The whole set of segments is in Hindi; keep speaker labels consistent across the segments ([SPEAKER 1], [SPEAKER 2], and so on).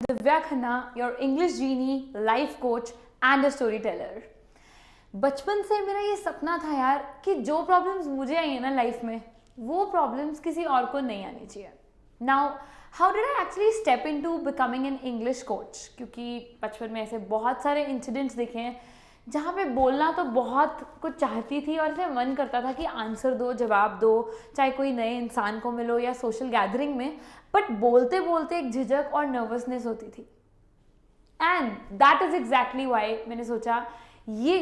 [SPEAKER 1] Divya Khanna, your English genie, life coach and a storyteller. बचपन से मेरा ये सपना था यार कि जो प्रॉब्लम्स मुझे आई है ना लाइफ में वो प्रॉब्लम्स किसी और को नहीं आनी चाहिए. Now how did I actually step into becoming an English coach? क्योंकि बचपन में ऐसे बहुत सारे इंसिडेंट्स देखे हैं जहाँ पे बोलना तो बहुत कुछ चाहती थी और फिर मन करता था कि आंसर दो, जवाब दो, चाहे कोई नए इंसान को मिलो या सोशल गैदरिंग में, बट बोलते बोलते एक झिझक और नर्वसनेस होती थी. And that is exactly Y मैंने सोचा ये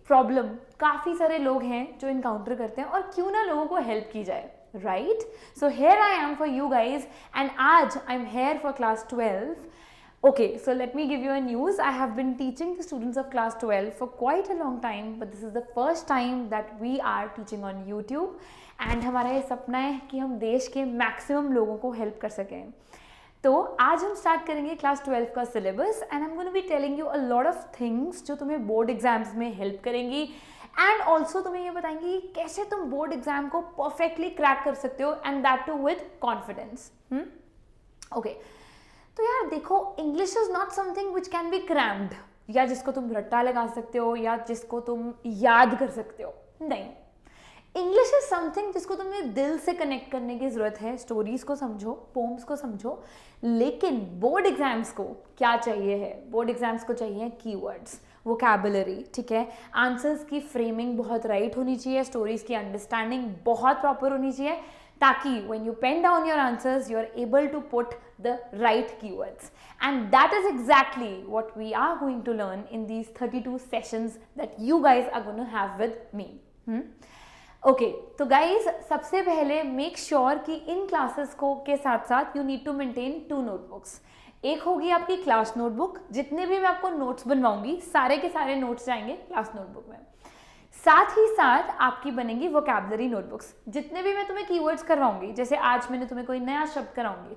[SPEAKER 1] प्रॉब्लम काफ़ी सारे लोग हैं जो इनकाउंटर करते हैं और क्यों ना लोगों को हेल्प की जाए, right? So here I am for you guys and आज I am here for class 12. Okay, so let me give you a news. I have been teaching the students of class 12 for quite a long time, but this is the first time that we are teaching on YouTube. And हमारा ये सपना है कि हम देश के मैक्सिमम लोगों को हेल्प कर सकें. तो आज हम स्टार्ट करेंगे क्लास 12 का syllabus and I am going to be telling you a lot of things जो तुम्हें बोर्ड एग्जाम्स में हेल्प करेंगी एंड ऑल्सो तुम्हें ये बताएंगी कि कैसे तुम बोर्ड एग्जाम को परफेक्टली क्रैक कर सकते हो and that too with confidence. Okay, तो यार देखो, English is not something which can be crammed, या जिसको तुम रट्टा लगा सकते हो या जिसको तुम याद कर सकते हो. नहीं, इंग्लिश इज समथिंग जिसको तुम्हें दिल से कनेक्ट करने की जरूरत है. स्टोरीज को समझो, पोम्स को समझो, लेकिन बोर्ड एग्जाम्स को क्या चाहिए है? बोर्ड एग्जाम्स को चाहिए कीवर्ड्स, वोकैबुलरी, ठीक है, आंसर्स की फ्रेमिंग बहुत राइट होनी चाहिए, स्टोरीज की अंडरस्टैंडिंग बहुत प्रॉपर होनी चाहिए, ताकि when you pen down your answers you are able to put the right keywords, and that is exactly what we are going to learn in these 32 sessions that you guys are going to have with me. Okay, तो guys सबसे पहले make sure कि इन classes को के साथ साथ you need to maintain 2 notebooks. एक होगी आपकी क्लास नोटबुक, जितने भी मैं आपको नोट्स बनवाऊंगी सारे के सारे नोट्स जाएंगे क्लास नोटबुक में. साथ ही साथ आपकी बनेंगी वोकैबुलरी नोटबुक्स, जितने भी मैं तुम्हें कीवर्ड्स करवाऊंगी, जैसे आज मैंने तुम्हें कोई नया शब्द कराऊंगी,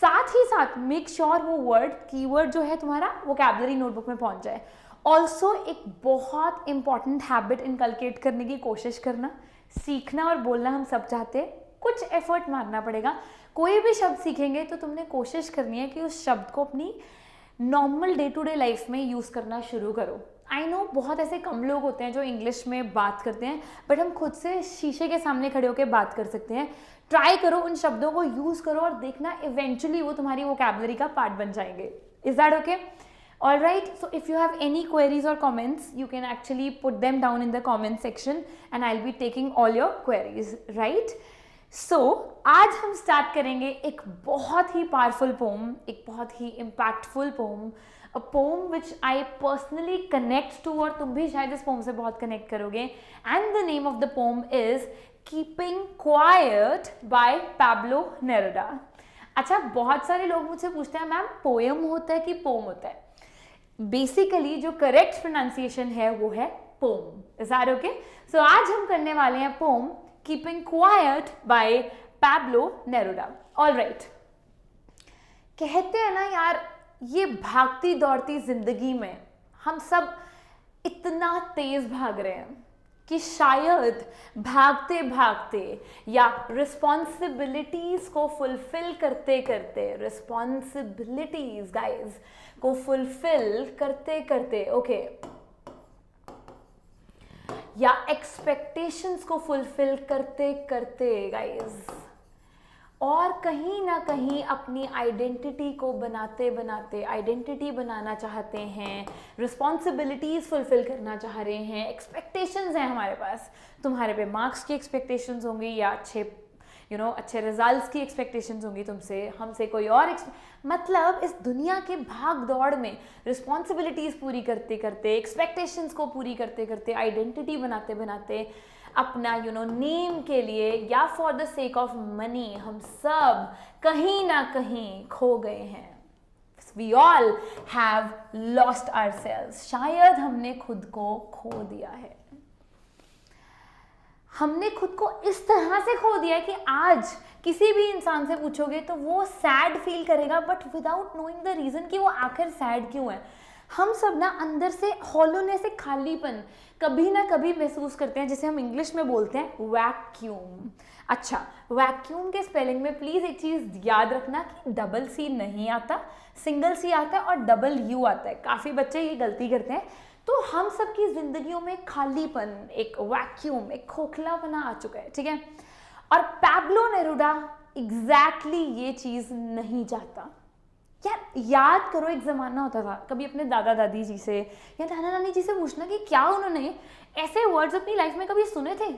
[SPEAKER 1] साथ ही साथ मेक श्योर वो वर्ड कीवर्ड जो है तुम्हारा वोकैबुलरी नोटबुक में पहुंच जाए. ऑल्सो एक बहुत इंपॉर्टेंट हैबिट इनकलकेट करने की कोशिश करना. सीखना और बोलना हम सब चाहते हैं, कुछ एफर्ट मारना पड़ेगा. कोई भी शब्द सीखेंगे तो तुमने कोशिश करनी है कि उस शब्द को अपनी normal day to day life में यूज़ करना शुरू करो. आई नो बहुत ऐसे कम लोग होते हैं जो इंग्लिश में बात करते हैं, बट हम खुद से शीशे के सामने खड़े होकर बात कर सकते हैं. ट्राई करो, उन शब्दों को यूज़ करो और देखना इवेंचुअली वो तुम्हारी वोकैबुलरी का पार्ट बन जाएंगे. Is that okay? All right, so if you have any queries or comments, you can actually put them down in the comment section and I'll be taking all your queries, right? So, आज हम स्टार्ट करेंगे एक बहुत ही पावरफुल पोम, एक बहुत ही impactful poem, a poem which I personally connect to, और तुम भी शायद इस पोम से बहुत कनेक्ट करोगे. And the name of the poem is keeping quiet by Pablo Neruda. अच्छा, बहुत सारे लोग मुझसे पूछते हैं मैम पोएम होता है कि पोम होता है? बेसिकली जो करेक्ट प्रोनाउंसिएशन है वो है poem. Is that okay? So आज हम करने वाले हैं poem keeping quiet by Pablo Neruda. Alright, कहते हैं ना यार, ये भागती दौड़ती जिंदगी में हम सब इतना तेज भाग रहे हैं कि शायद भागते भागते या रिस्पॉन्सिबिलिटीज को फुलफिल करते करते, रिस्पॉन्सिबिलिटीज गाइज को फुलफिल करते करते, ओके, या एक्सपेक्टेशंस को फुलफिल करते करते गाइज, और कहीं ना कहीं अपनी आइडेंटिटी को बनाते बनाते, आइडेंटिटी बनाना चाहते हैं, रिस्पॉन्सिबिलिटीज़ फुलफिल करना चाह रहे हैं, एक्सपेक्टेशंस हैं हमारे पास. तुम्हारे पे मार्क्स की एक्सपेक्टेशंस होंगी या अच्छे रिजल्ट्स की एक्सपेक्टेशंस होंगी तुमसे, हमसे कोई और मतलब इस दुनिया के भाग दौड़ में रिस्पॉन्सिबिलिटीज़ पूरी करते करते, एक्सपेक्टेशंस को पूरी करते करते, आइडेंटिटी बनाते बनाते, अपना नेम के लिए या for the sake of money हम सब कहीं ना कहीं खो गए हैं. We all have lost ourselves. शायद हमने खुद को खो दिया है. हमने खुद को इस तरह से खो दिया है कि आज किसी भी इंसान से पूछोगे तो वो सैड फील करेगा, but without knowing the reason कि वो आखिर सैड क्यों है. हम सब ना अंदर से हॉलोनेस से खालीपन कभी ना कभी महसूस करते हैं, जिसे हम इंग्लिश में बोलते हैं वैक्यूम. अच्छा, वैक्यूम के स्पेलिंग में प्लीज एक चीज याद रखना कि डबल सी नहीं आता, सिंगल सी आता है और डबल यू आता है। काफी बच्चे ये गलती करते हैं। तो हम सबकी जिंदगियों में खालीपन, एक वैक्यूम, एक खोखलापना आ चुका है, ठीक है। और पैब्लो नेरुडा एग्जैक्टली ये चीज नहीं चाहता। यार याद करो, एक जमाना होता था, कभी अपने दादा दादी जी से या नाना नानी जी से पूछना कि क्या उन्होंने ऐसे वर्ड्स अपनी लाइफ में कभी सुने थे।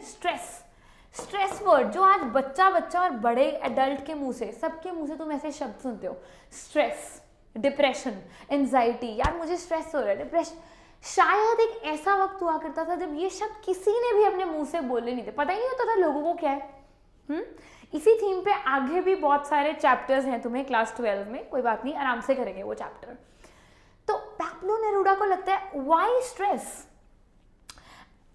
[SPEAKER 1] स्ट्रेस वर्ड जो आज बच्चा बच्चा और बड़े एडल्ट के मुंह से, सबके मुंह से तुम ऐसे शब्द सुनते हो। स्ट्रेस, डिप्रेशन, एंजाइटी, यार मुझे स्ट्रेस हो रहा है, डिप्रेशन। शायद एक ऐसा वक्त हुआ करता था जब ये शब्द किसी ने भी अपने मुंह से बोले नहीं थे, पता ही नहीं होता था लोगों को क्या है। इसी थीम पे आगे भी बहुत सारे चैप्टर्स हैं तुम्हें क्लास 12 में, कोई बात नहीं, आराम से करेंगे वो चैप्टर। तो पैब्लो नेरुडा को लगता है why stress,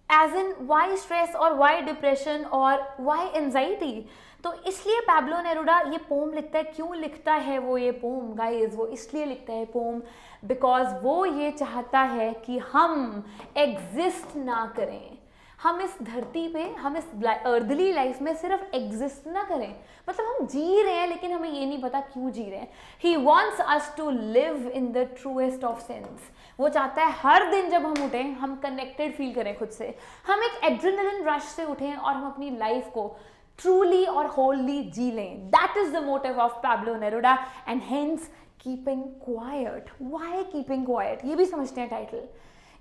[SPEAKER 1] as in why stress और व्हाई डिप्रेशन और व्हाई एंजाइटी। तो इसलिए पैब्लो नेरुडा ये पोम लिखता है। क्यों लिखता है वो ये पोम गाइस? वो इसलिए लिखता है पोम बिकॉज वो ये चाहता है कि हम एग्जिस्ट ना करें, हम इस धरती पे, हम इस अर्दली लाइफ में सिर्फ एग्जिस्ट ना करें, मतलब हम जी रहे हैं लेकिन हमें ये नहीं पता क्यों जी रहे हैं। He wants us to live in the truest of sense. वो चाहता है हर दिन जब हम उठें हम कनेक्टेड फील करें खुद से, हम एक एड्रेनलिन रश से उठें और हम अपनी लाइफ को ट्रूली और होलली जी लें। That is the motive of Pablo Neruda and hence keeping quiet. Why keeping quiet, ये भी समझते हैं टाइटल।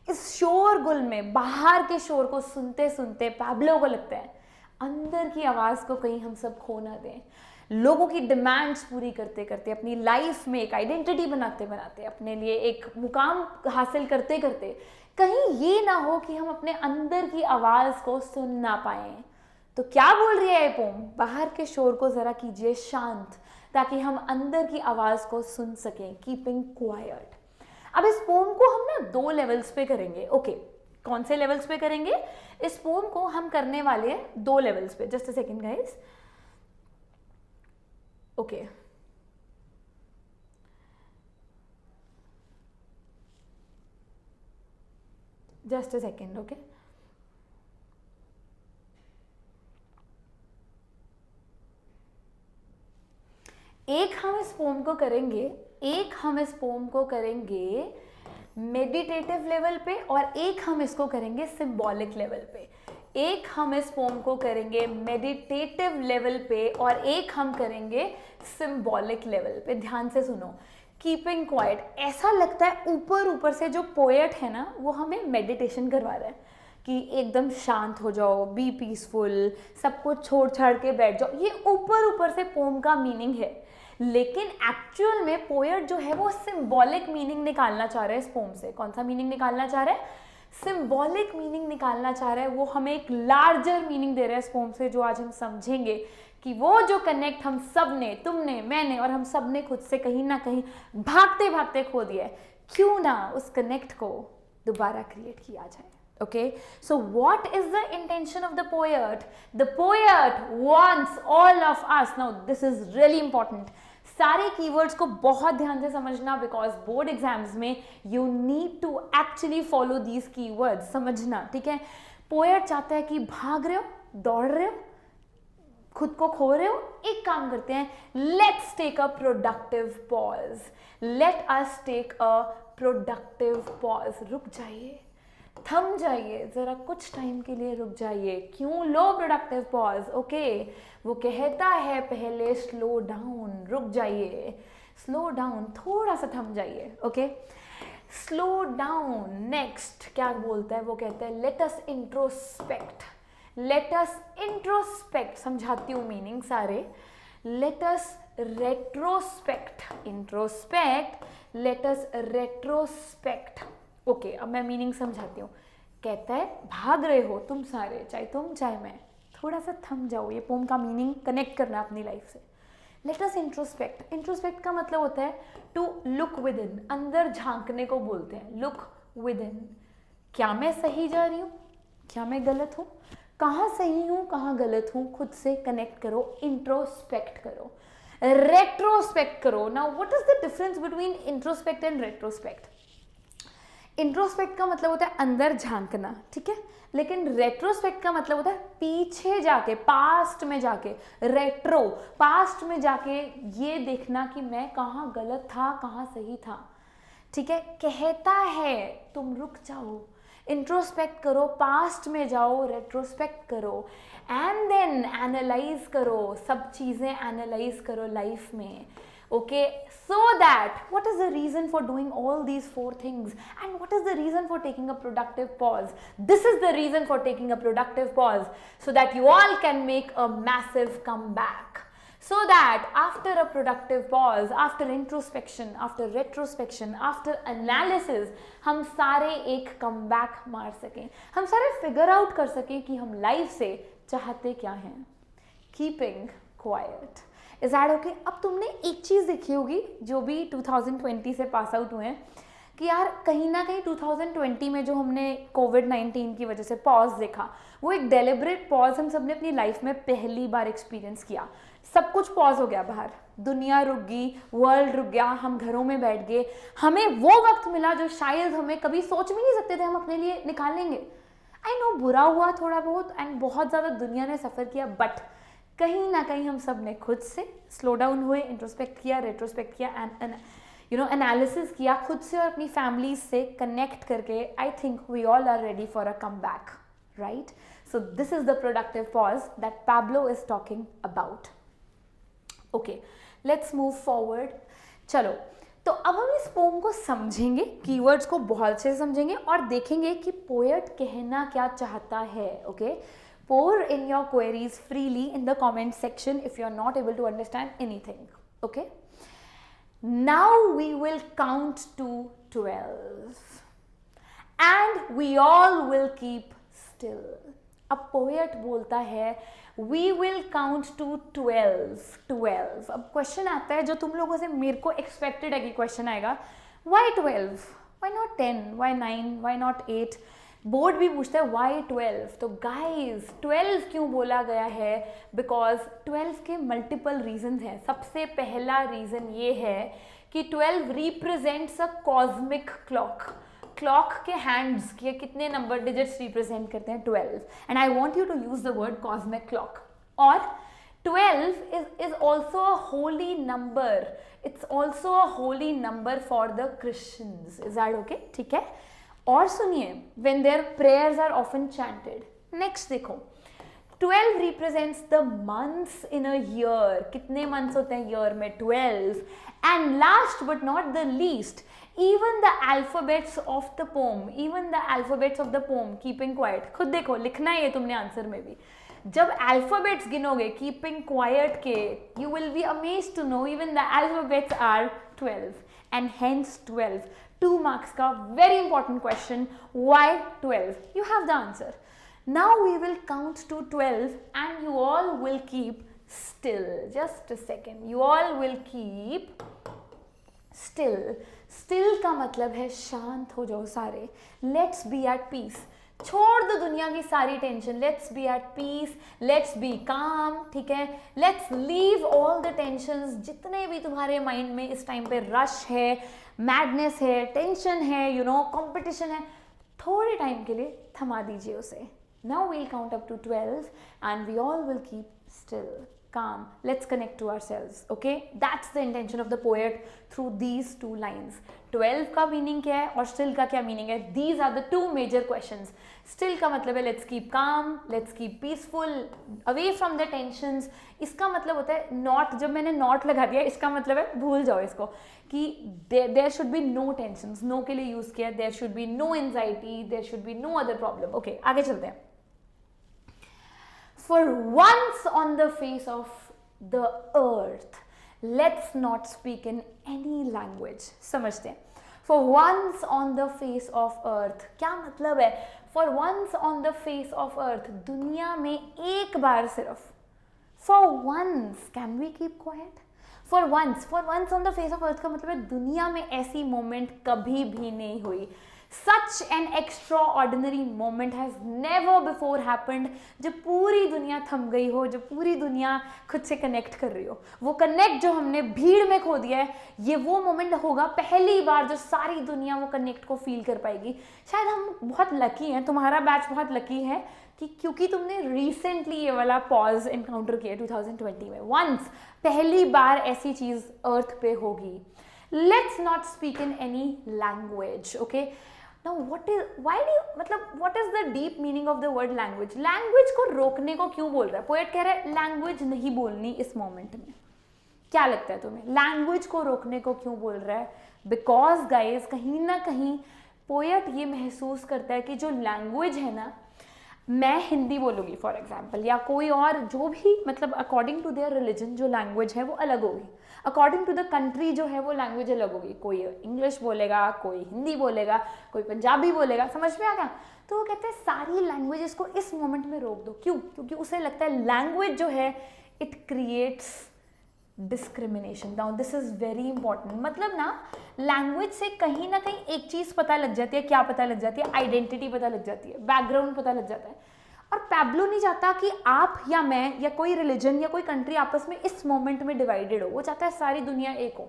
[SPEAKER 1] इस शोरगुल में, बाहर के शोर को सुनते सुनते पैब्लो को लगता है अंदर की आवाज को कहीं हम सब खो ना दें। लोगों की डिमांड्स पूरी करते करते, अपनी लाइफ में एक आइडेंटिटी बनाते बनाते, अपने लिए एक मुकाम हासिल करते करते, कहीं ये ना हो कि हम अपने अंदर की आवाज को सुन ना पाए। तो क्या बोल रही है ये पोम? बाहर के शोर को जरा कीजिए शांत ताकि हम अंदर की आवाज को सुन सकें। Keeping quiet. अब इस पोम को हम ना 2 लेवल्स पे करेंगे। ओके, कौन से लेवल्स पे करेंगे? इस पोम को हम करने वाले हैं 2 लेवल्स पे। Just a second guys. Okay, just a second. Okay, एक हम इस पोम को करेंगे, एक हम इस पोम को करेंगे मेडिटेटिव लेवल पे और एक हम इसको करेंगे सिंबॉलिक लेवल पे। एक हम इस पोम को करेंगे मेडिटेटिव लेवल पे और एक हम करेंगे सिंबॉलिक लेवल पे। ध्यान से सुनो। कीपिंग क्वाइट, ऐसा लगता है ऊपर ऊपर से जो पोएट है ना वो हमें मेडिटेशन करवा रहा है कि एकदम शांत हो जाओ, बी पीसफुल, सब कुछ छोड़ छाड़ के बैठ जाओ। ये ऊपर ऊपर से पोम का मीनिंग है, लेकिन एक्चुअल में पोएट जो है वो सिंबॉलिक मीनिंग निकालना चाह रहा है इस पोम से। कौन सा मीनिंग निकालना चाह रहा है? सिंबॉलिक मीनिंग निकालना चाह रहा है। वो हमें एक लार्जर मीनिंग दे रहा है इस पोम से, जो आज हम समझेंगे कि वो जो कनेक्ट हम सब ने, तुमने, मैंने और हम सब ने खुद से कहीं ना कहीं भागते भागते खो दिया है, क्यों ना उस कनेक्ट को दोबारा क्रिएट किया जाए। Okay, so what is the intention of the poet? The poet wants all of us. Now this is really important. सारे कीवर्ड्स को बहुत ध्यान से समझना, बिकॉज बोर्ड एग्जाम्स में you need to actually follow these keywords. समझना, ठीक है? पोएट चाहता है कि भाग रहे हो, दौड़ रहे हो, खुद को खो रहे हो, एक काम करते हैं, let's take a productive pause. Let us take a productive pause. रुक जाइए, थम जाइए, जरा कुछ टाइम के लिए रुक जाइए। क्यों? लो प्रोडक्टिव पॉज। ओके, वो कहता है पहले स्लो डाउन, रुक जाइए, स्लो डाउन, थोड़ा सा थम जाइए। Okay, slow down. नेक्स्ट क्या बोलता है? वो कहता है let us introspect. Let us introspect, समझाती हूँ मीनिंग सारे। Let us retrospect, introspect, let us retrospect. Okay, अब मैं मीनिंग समझाती हूँ। कहता है भाग रहे हो तुम सारे, चाहे तुम चाहे मैं, थोड़ा सा थम जाओ। ये पोम का मीनिंग कनेक्ट करना अपनी लाइफ से। Let us introspect. इंट्रोस्पेक्ट का मतलब होता है टू लुक विद इन, अंदर झांकने को बोलते हैं। लुक विद इन, क्या मैं सही जा रही हूँ, क्या मैं गलत हूँ, कहाँ सही हूँ कहाँ गलत हूँ, खुद से कनेक्ट करो, इंट्रोस्पेक्ट करो। रेट्रोस्पेक्ट करो। Now what is the difference between introspect and retrospect? Introspect का मतलब होता है अंदर झांकना, ठीक है, लेकिन रेट्रोस्पेक्ट का मतलब होता है पीछे जाके, पास्ट में जाके, रेट्रो पास्ट में जाके ये देखना कि मैं कहाँ गलत था, कहाँ सही था, ठीक है। कहता है तुम रुक जाओ, इंट्रोस्पेक्ट करो, पास्ट में जाओ, रेट्रोस्पेक्ट करो, एंड देन एनालाइज करो, सब चीज़ें एनालाइज करो लाइफ में, okay, so that what is the reason for doing all these four things, and what is the reason for taking a productive pause? This is the reason for taking a productive pause, so that you all can make a massive comeback, so that after a productive pause, after introspection, after retrospection, after analysis, हम सारे एक comeback मार सकें, हम सारे figure out कर सकें कि हम life से चाहते क्या हैं। Keeping quiet, is that okay. अब तुमने एक चीज़ देखी होगी जो भी 2020 से पास आउट हुए हैं कि यार कहीं ना कहीं 2020 में जो हमने कोविड-19 की वजह से पॉज देखा, वो एक डेलिब्रेट पॉज हम सब ने अपनी लाइफ में पहली बार एक्सपीरियंस किया। सब कुछ पॉज हो गया बाहर, दुनिया रुक गई, वर्ल्ड रुक गया, हम घरों में बैठ गए, हमें वो वक्त मिला जो शायद हमें कभी सोच भी नहीं सकते थे हम अपने लिए निकाल लेंगे। आई नो बुरा हुआ थोड़ा बहुत एंड बहुत ज़्यादा दुनिया ने सफ़र किया, बट कहीं ना कहीं हम सब ने खुद से स्लो डाउन हुए, इंट्रोस्पेक्ट किया, रेट्रोस्पेक्ट किया एंड एनालिसिस किया खुद से और अपनी फैमिली से कनेक्ट करके। I think we all are ready for a comeback, right? So this is the productive pause that Pablo is talking about. Okay, let's move forward. चलो, तो अब हम इस पोम को समझेंगे, कीवर्ड्स को बहुत अच्छे से समझेंगे और देखेंगे कि पोएट कहना क्या चाहता है। Okay, pour in your queries freely in the comment section if you are not able to understand anything. Okay, now we will count to 12 and we all will keep still. अब पोएट बोलता है we will count to 12. अब क्वेश्चन आता है जो तुम लोगों से मेरे को एक्सपेक्टेड है कि क्वेश्चन आएगा, why 12? Why not 10? Why 9? Why not 8? Board भी पूछता है वाई 12। तो गाइज 12 क्यों बोला गया है? बिकॉज 12 के मल्टीपल रीजंस हैं। सबसे पहला रीजन ये है कि 12 represents a cosmic clock. Clock के हैंड्स के कितने नंबर डिजिट्स रिप्रेजेंट करते हैं? 12। And I want you to use the word cosmic clock. और 12 is also a holy number. It's also a holy number for the Christians. Is that okay? ठीक है। और सुनिए, when their prayers are often chanted. Next देखो, 12 represents the months in a year. कितने months होते हैं year में? 12. And last but not the least, even the alphabets of the poem, keeping quiet. खुद देखो, लिखना है ये तुमने आंसर में भी। जब अल्फाबेट्स गिनोगे कीपिंग क्वाइट के, you will be amazed to know even the alphabets are 12 and hence 12. 2 marks का very important question, why 12? You have the answer. Now we will count to 12 and you all will keep still. Just a second. You all will keep still. Still का मतलब है शांत हो जाओ सारे. Let's be at peace. छोड़ दो दुनिया की सारी tension. Let's be at peace, let's be calm, ठीक है। Let's leave all the tensions, जितने भी तुम्हारे माइंड में इस टाइम पे रश है, मैडनेस है, टेंशन है, कंपटीशन है, थोड़े टाइम के लिए थमा दीजिए उसे। Now we'll count up to 12 and we all will keep still, calm. Let's connect to ourselves. Okay, that's the intention of the poet through these 2 lines. 12 का मीनिंग क्या है और still का क्या मीनिंग है? These are the 2 major questions. Still का मतलब है let's keep calm, let's keep peaceful, away from the tensions. इसका मतलब होता है not, जब मैंने not लगा दिया इसका मतलब है भूल जाओ इसको, कि there should be no tensions. No के लिए यूज किया, there should be no anxiety, there should be no other problem. Okay, आगे चलते हैं। For once on the face of the earth, let's not speak in any language. समझते हैं। For once on the face of earth क्या मतलब है? For once on the face of earth, दुनिया में एक बार सिर्फ। For once, can we keep quiet? For once on the face of earth का मतलब है दुनिया में ऐसी मोमेंट कभी भी नहीं हुई। Such an extra ordinary moment has never before happened. जब पूरी दुनिया थम गई हो, जब पूरी दुनिया खुद से कनेक्ट कर रही हो, वो कनेक्ट जो हमने भीड़ में खो दिया है, ये वो मोमेंट होगा पहली बार जो सारी दुनिया वो कनेक्ट को फील कर पाएगी। शायद हम बहुत लकी हैं, तुम्हारा बैच बहुत लकी है कि क्योंकि तुमने रिसेंटली ये वाला पॉज इनकाउंटर किया 2020 में। वंस पहली बार ऐसी चीज़ अर्थ पे होगी। Let's not speak in any language, okay? Now what is the deep meaning of the word language? Language को रोकने को क्यों बोल रहा है? पोएट कह रहा है लैंग्वेज नहीं बोलनी इस मोमेंट में। क्या लगता है तुम्हें लैंग्वेज को रोकने को क्यों बोल रहा है? बिकॉज गाइज कहीं ना कहीं पोएट ये महसूस करता है कि जो लैंग्वेज है ना, मैं हिंदी बोलूँगी फॉर एग्जाम्पल, या कोई और जो भी, मतलब अकॉर्डिंग टू देयर रिलीजन जो लैंग्वेज है वो अलग होगी, अकॉर्डिंग टू द कंट्री जो है वो लैंग्वेज अलग होगी। कोई इंग्लिश बोलेगा, कोई हिंदी बोलेगा, कोई पंजाबी बोलेगा, समझ में आ गया? तो वो कहते हैं सारी लैंग्वेजेस को इस मोमेंट में रोक दो। क्यों? क्योंकि उसे लगता है लैंग्वेज जो है it creates discrimination. Now this is very important. मतलब ना लैंग्वेज से कहीं ना कहीं एक चीज़ पता लग जाती है। क्या पता लग जाती है? आइडेंटिटी पता लग जाती है, बैकग्राउंड पता लग जाता है। और पैब्लो नहीं चाहता कि आप या मैं या कोई रिलीजन या कोई कंट्री आपस में इस मोमेंट में डिवाइडेड हो। वो चाहता है सारी दुनिया एक हो,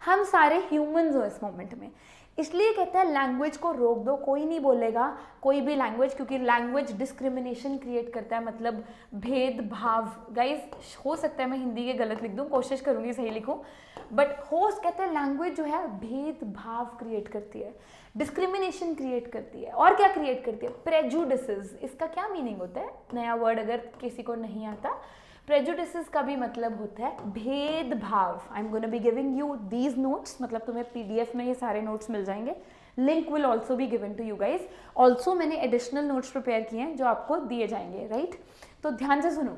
[SPEAKER 1] हम सारे ह्यूमंस हो इस मोमेंट में। इसलिए कहता है लैंग्वेज को रोक दो, कोई नहीं बोलेगा कोई भी लैंग्वेज, क्योंकि लैंग्वेज डिस्क्रिमिनेशन क्रिएट करता है, मतलब भेदभाव। गाइस हो सकता है मैं हिंदी के गलत लिख दूं, कोशिश करूंगी सही लिखूं, बट होस्ट कहते हैं लैंग्वेज जो है भेदभाव क्रिएट करती है, डिस्क्रिमिनेशन क्रिएट करती है। और क्या क्रिएट करती है? प्रेजुडिसेस। इसका क्या मीनिंग होता है? नया वर्ड अगर किसी को नहीं आता, प्रेजुडिसेस का भी मतलब होता है भेदभाव। I am gonna be giving you these notes, मतलब तुम्हें पीडीएफ में ये सारे नोट्स मिल जाएंगे। Link will also be given to you guys. Also मैंने एडिशनल नोट्स प्रिपेयर किए हैं जो आपको दिए जाएंगे, राइट? तो ध्यान से सुनो।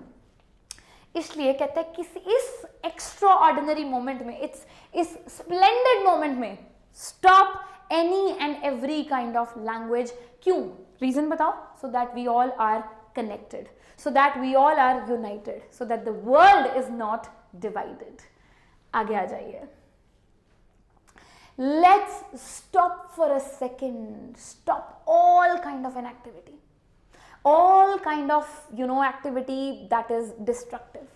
[SPEAKER 1] इसलिए कहते हैं किसी इस एक्स्ट्रा ऑर्डिनरी मोमेंट में, इस स्प्लेंडेड मोमेंट में stop any and every kind of language. क्यों? रीजन बताओ। So that we all are connected, so that we all are united, so that the world is not divided. आगे आ जाइए। Let's stop for a second. Stop all kind of an activity, all kind of activity that is destructive.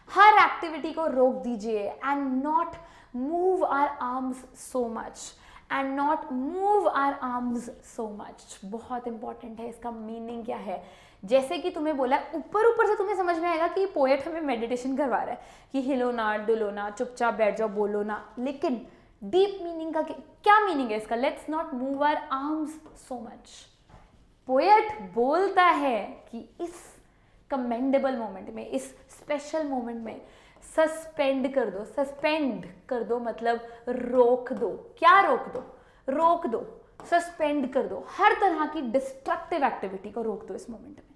[SPEAKER 1] Her activity को रोक दीजिए and not move our arms so much. And not move our arms so much. बहुत इंपॉर्टेंट है। इसका मीनिंग क्या है? जैसे कि तुम्हें बोला, ऊपर से तुम्हें समझ में आएगा कि पोएट हमें मेडिटेशन करवा रहा है कि हिलो ना, डुलो ना, चुपचाप बैठ जाओ, बोलो ना, लेकिन डीप मीनिंग का क्या मीनिंग है इसका? Let's not move our arms so much. Poet बोलता है कि इस कमेंडेबल मोमेंट में, इस स्पेशल मोमेंट में सस्पेंड कर दो। सस्पेंड कर दो मतलब रोक दो। क्या रोक दो? रोक दो, सस्पेंड कर दो। हर तरह की डिस्ट्रक्टिव एक्टिविटी को रोक दो इस मोमेंट में,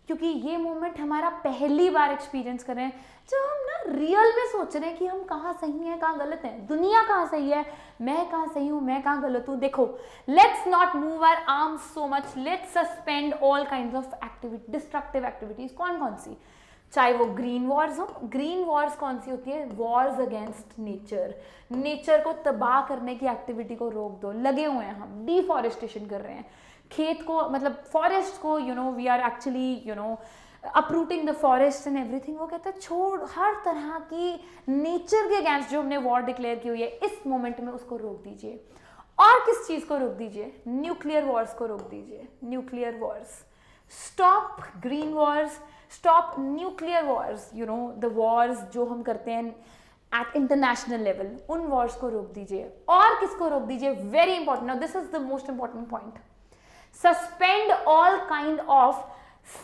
[SPEAKER 1] क्योंकि ये मोमेंट हमारा पहली बार एक्सपीरियंस कर रहे हैं जब हम ना रियल में सोच रहे हैं कि हम कहाँ सही हैं, कहाँ गलत हैं, दुनिया कहाँ सही है, मैं कहाँ सही हूँ, मैं कहाँ गलत हूँ। देखो, let's not move our arms so much, let's suspend all kinds of activity, destructive activities. कौन कौन सी? चाहे वो ग्रीन वॉर्स हो। ग्रीन वॉर्स कौन सी होती है? Wars against nature. नेचर को तबाह करने की एक्टिविटी को रोक दो। लगे हुए हैं हम, डिफॉरेस्टेशन कर रहे हैं, खेत को, मतलब फॉरेस्ट को, we are actually uprooting the forest and everything. वो कहता है छोड़, हर तरह की नेचर के अगेंस्ट जो हमने वॉर डिक्लेयर की हुई है इस मोमेंट में उसको रोक दीजिए। और किस चीज को रोक दीजिए? न्यूक्लियर वॉर्स को रोक दीजिए। Nuclear Wars. Stop green Wars, stop nuclear Wars, the Wars जो हम करते हैं एट इंटरनेशनल लेवल, उन वॉर्स को रोक दीजिए। और किसको रोक दीजिए? Very important, now this is the most important point. Suspend all kind of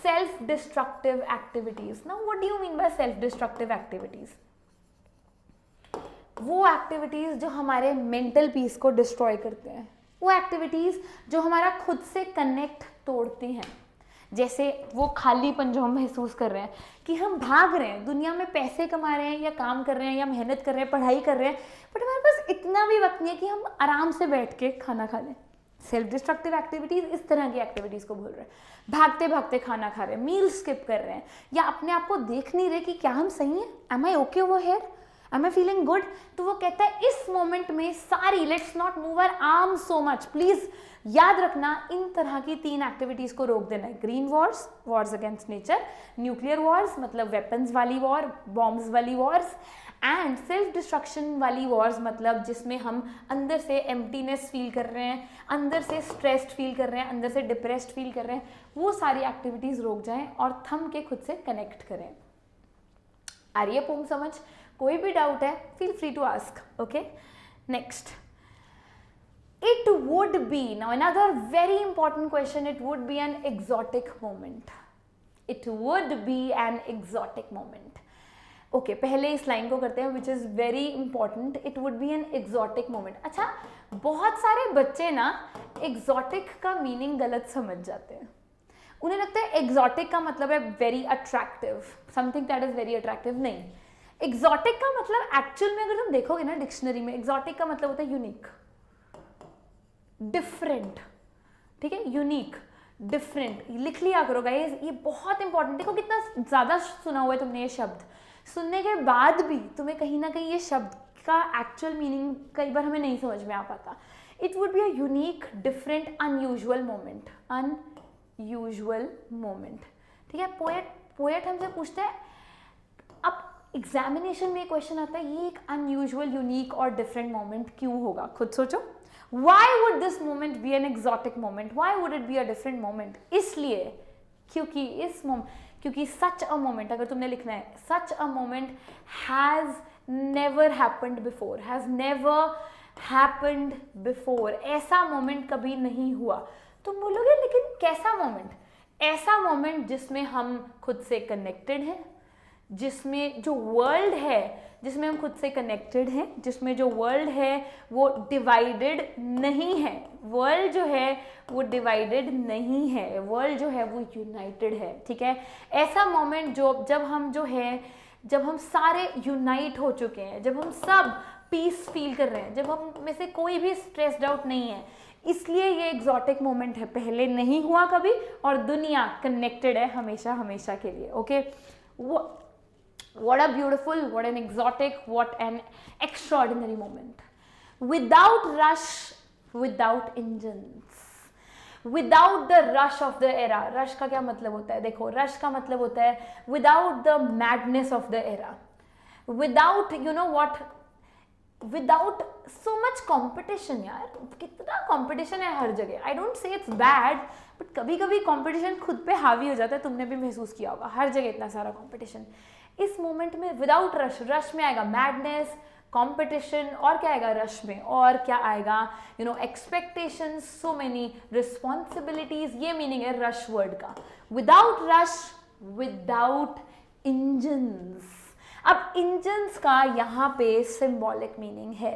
[SPEAKER 1] self destructive activities. Now what do you mean by self destructive activities? वो एक्टिविटीज जो हमारे मेंटल पीस को डिस्ट्रॉय करते हैं, वो एक्टिविटीज जो हमारा खुद से कनेक्ट तोड़ती हैं। जैसे वो खालीपन जो हम महसूस कर रहे हैं कि हम भाग रहे हैं, दुनिया में पैसे कमा रहे हैं या काम कर रहे हैं या मेहनत कर रहे हैं, पढ़ाई कर रहे हैं, बट हमारे पास इतना भी वक्त नहीं है कि हम आराम से बैठ के खाना खा लें। सेल्फ डिस्ट्रक्टिव एक्टिविटीज इस तरह की एक्टिविटीज को बोल रहे हैं। भागते भागते खाना खा रहे हैं, मील स्किप कर रहे हैं, या अपने आप को देख नहीं रहे कि क्या हम सही हैं, am I okay over here, am I feeling good? तो वो कहता है इस मोमेंट में सारी, let's not move our arm so much, please याद रखना इन तरह की 3 एक्टिविटीज को रोक देना है। Green Wars, Wars against nature, nuclear Wars मतलब वेपन्स वाली वॉर, बॉम्ब्स वाली वॉर्स, एंड सेल्फ डिस्ट्रक्शन वाली वॉर्स मतलब जिसमें हम अंदर से एम्प्टीनेस फील कर रहे हैं, अंदर से स्ट्रेस्ड फील कर रहे हैं, अंदर से डिप्रेस्ड फील कर रहे हैं, वो सारी एक्टिविटीज रोक जाएं और थम के खुद से कनेक्ट करें। आ रही है पोम समझ? कोई भी डाउट है feel free to ask. Okay, next, it would be, now another very important question, it would be an exotic moment, it would be an exotic moment। Okay, पहले इस लाइन को करते हैं which is very important, it would be an exotic moment. अच्छा, बहुत सारे बच्चे ना एग्जॉटिक का मीनिंग गलत समझ जाते हैं, उन्हें लगता है एग्जॉटिक का मतलब है very attractive, something that is very attractive. नहीं, एग्जॉटिक का मतलब एक्चुअल में अगर तुम देखोगे ना डिक्शनरी में, एग्जॉटिक का मतलब होता है यूनिक, डिफरेंट, ठीक है, यूनिक, डिफरेंट, लिख लिया करो गाइस, ये बहुत इंपॉर्टेंट। देखो कितना ज्यादा सुना हुआ है तुमने ये शब्द, सुनने के बाद भी तुम्हें कहीं ना कहीं ये शब्द का एक्चुअल मीनिंग कई बार हमें नहीं समझ में आ पाता। It would be a unique, different, unusual moment, unusual moment, ठीक है। पोएट हमसे पूछता है, अब एग्जामिनेशन में क्वेश्चन आता है ये एक अनयूजुअल, यूनिक और डिफरेंट मोमेंट क्यों होगा, खुद सोचो। Why would this moment be an exotic moment? Why would it be a different moment? इसलिए क्योंकि such a moment, अगर तुमने लिखना है such a moment has never happened before, has never happened before, ऐसा मोमेंट कभी नहीं हुआ। तुम बोलोगे लेकिन कैसा मोमेंट? ऐसा मोमेंट जिसमें हम खुद से कनेक्टेड हैं, जिसमें जो वर्ल्ड है जिसमें हम खुद से कनेक्टेड हैं, जिसमें जो वर्ल्ड है वो डिवाइडेड नहीं है, वर्ल्ड जो है वो डिवाइडेड नहीं है, वर्ल्ड जो है वो यूनाइटेड है, ठीक है। ऐसा मोमेंट जब हम सारे यूनाइट हो चुके हैं, जब हम सब पीस फील कर रहे हैं, जब हम में से कोई भी स्ट्रेस्ड आउट नहीं है, इसलिए ये एग्जॉटिक मोमेंट है, पहले नहीं हुआ कभी और दुनिया कनेक्टेड है हमेशा हमेशा के लिए। Okay, what a beautiful, what an exotic, what an extraordinary moment. Without rush, without engines, without the rush of the era. rush का क्या मतलब होता है? देखो, rush का मतलब होता है without the madness of the era, without, you know what, without so much competition। यार कितना competition है हर जगह। I don't say it's bad, but कभी कभी competition खुद पे हावी हो जाता है, तुमने भी महसूस किया होगा, हर जगह इतना सारा competition। इस मोमेंट में विदाउट रश, रश में आएगा मैडनेस, कंपटीशन, और क्या आएगा रश में, और क्या आएगा, you know, expectations, so many responsibilities, ये मीनिंग है रश वर्ड का। Without rush, without engines. अब इंजन्स का यहाँ पे सिंबॉलिक मीनिंग है।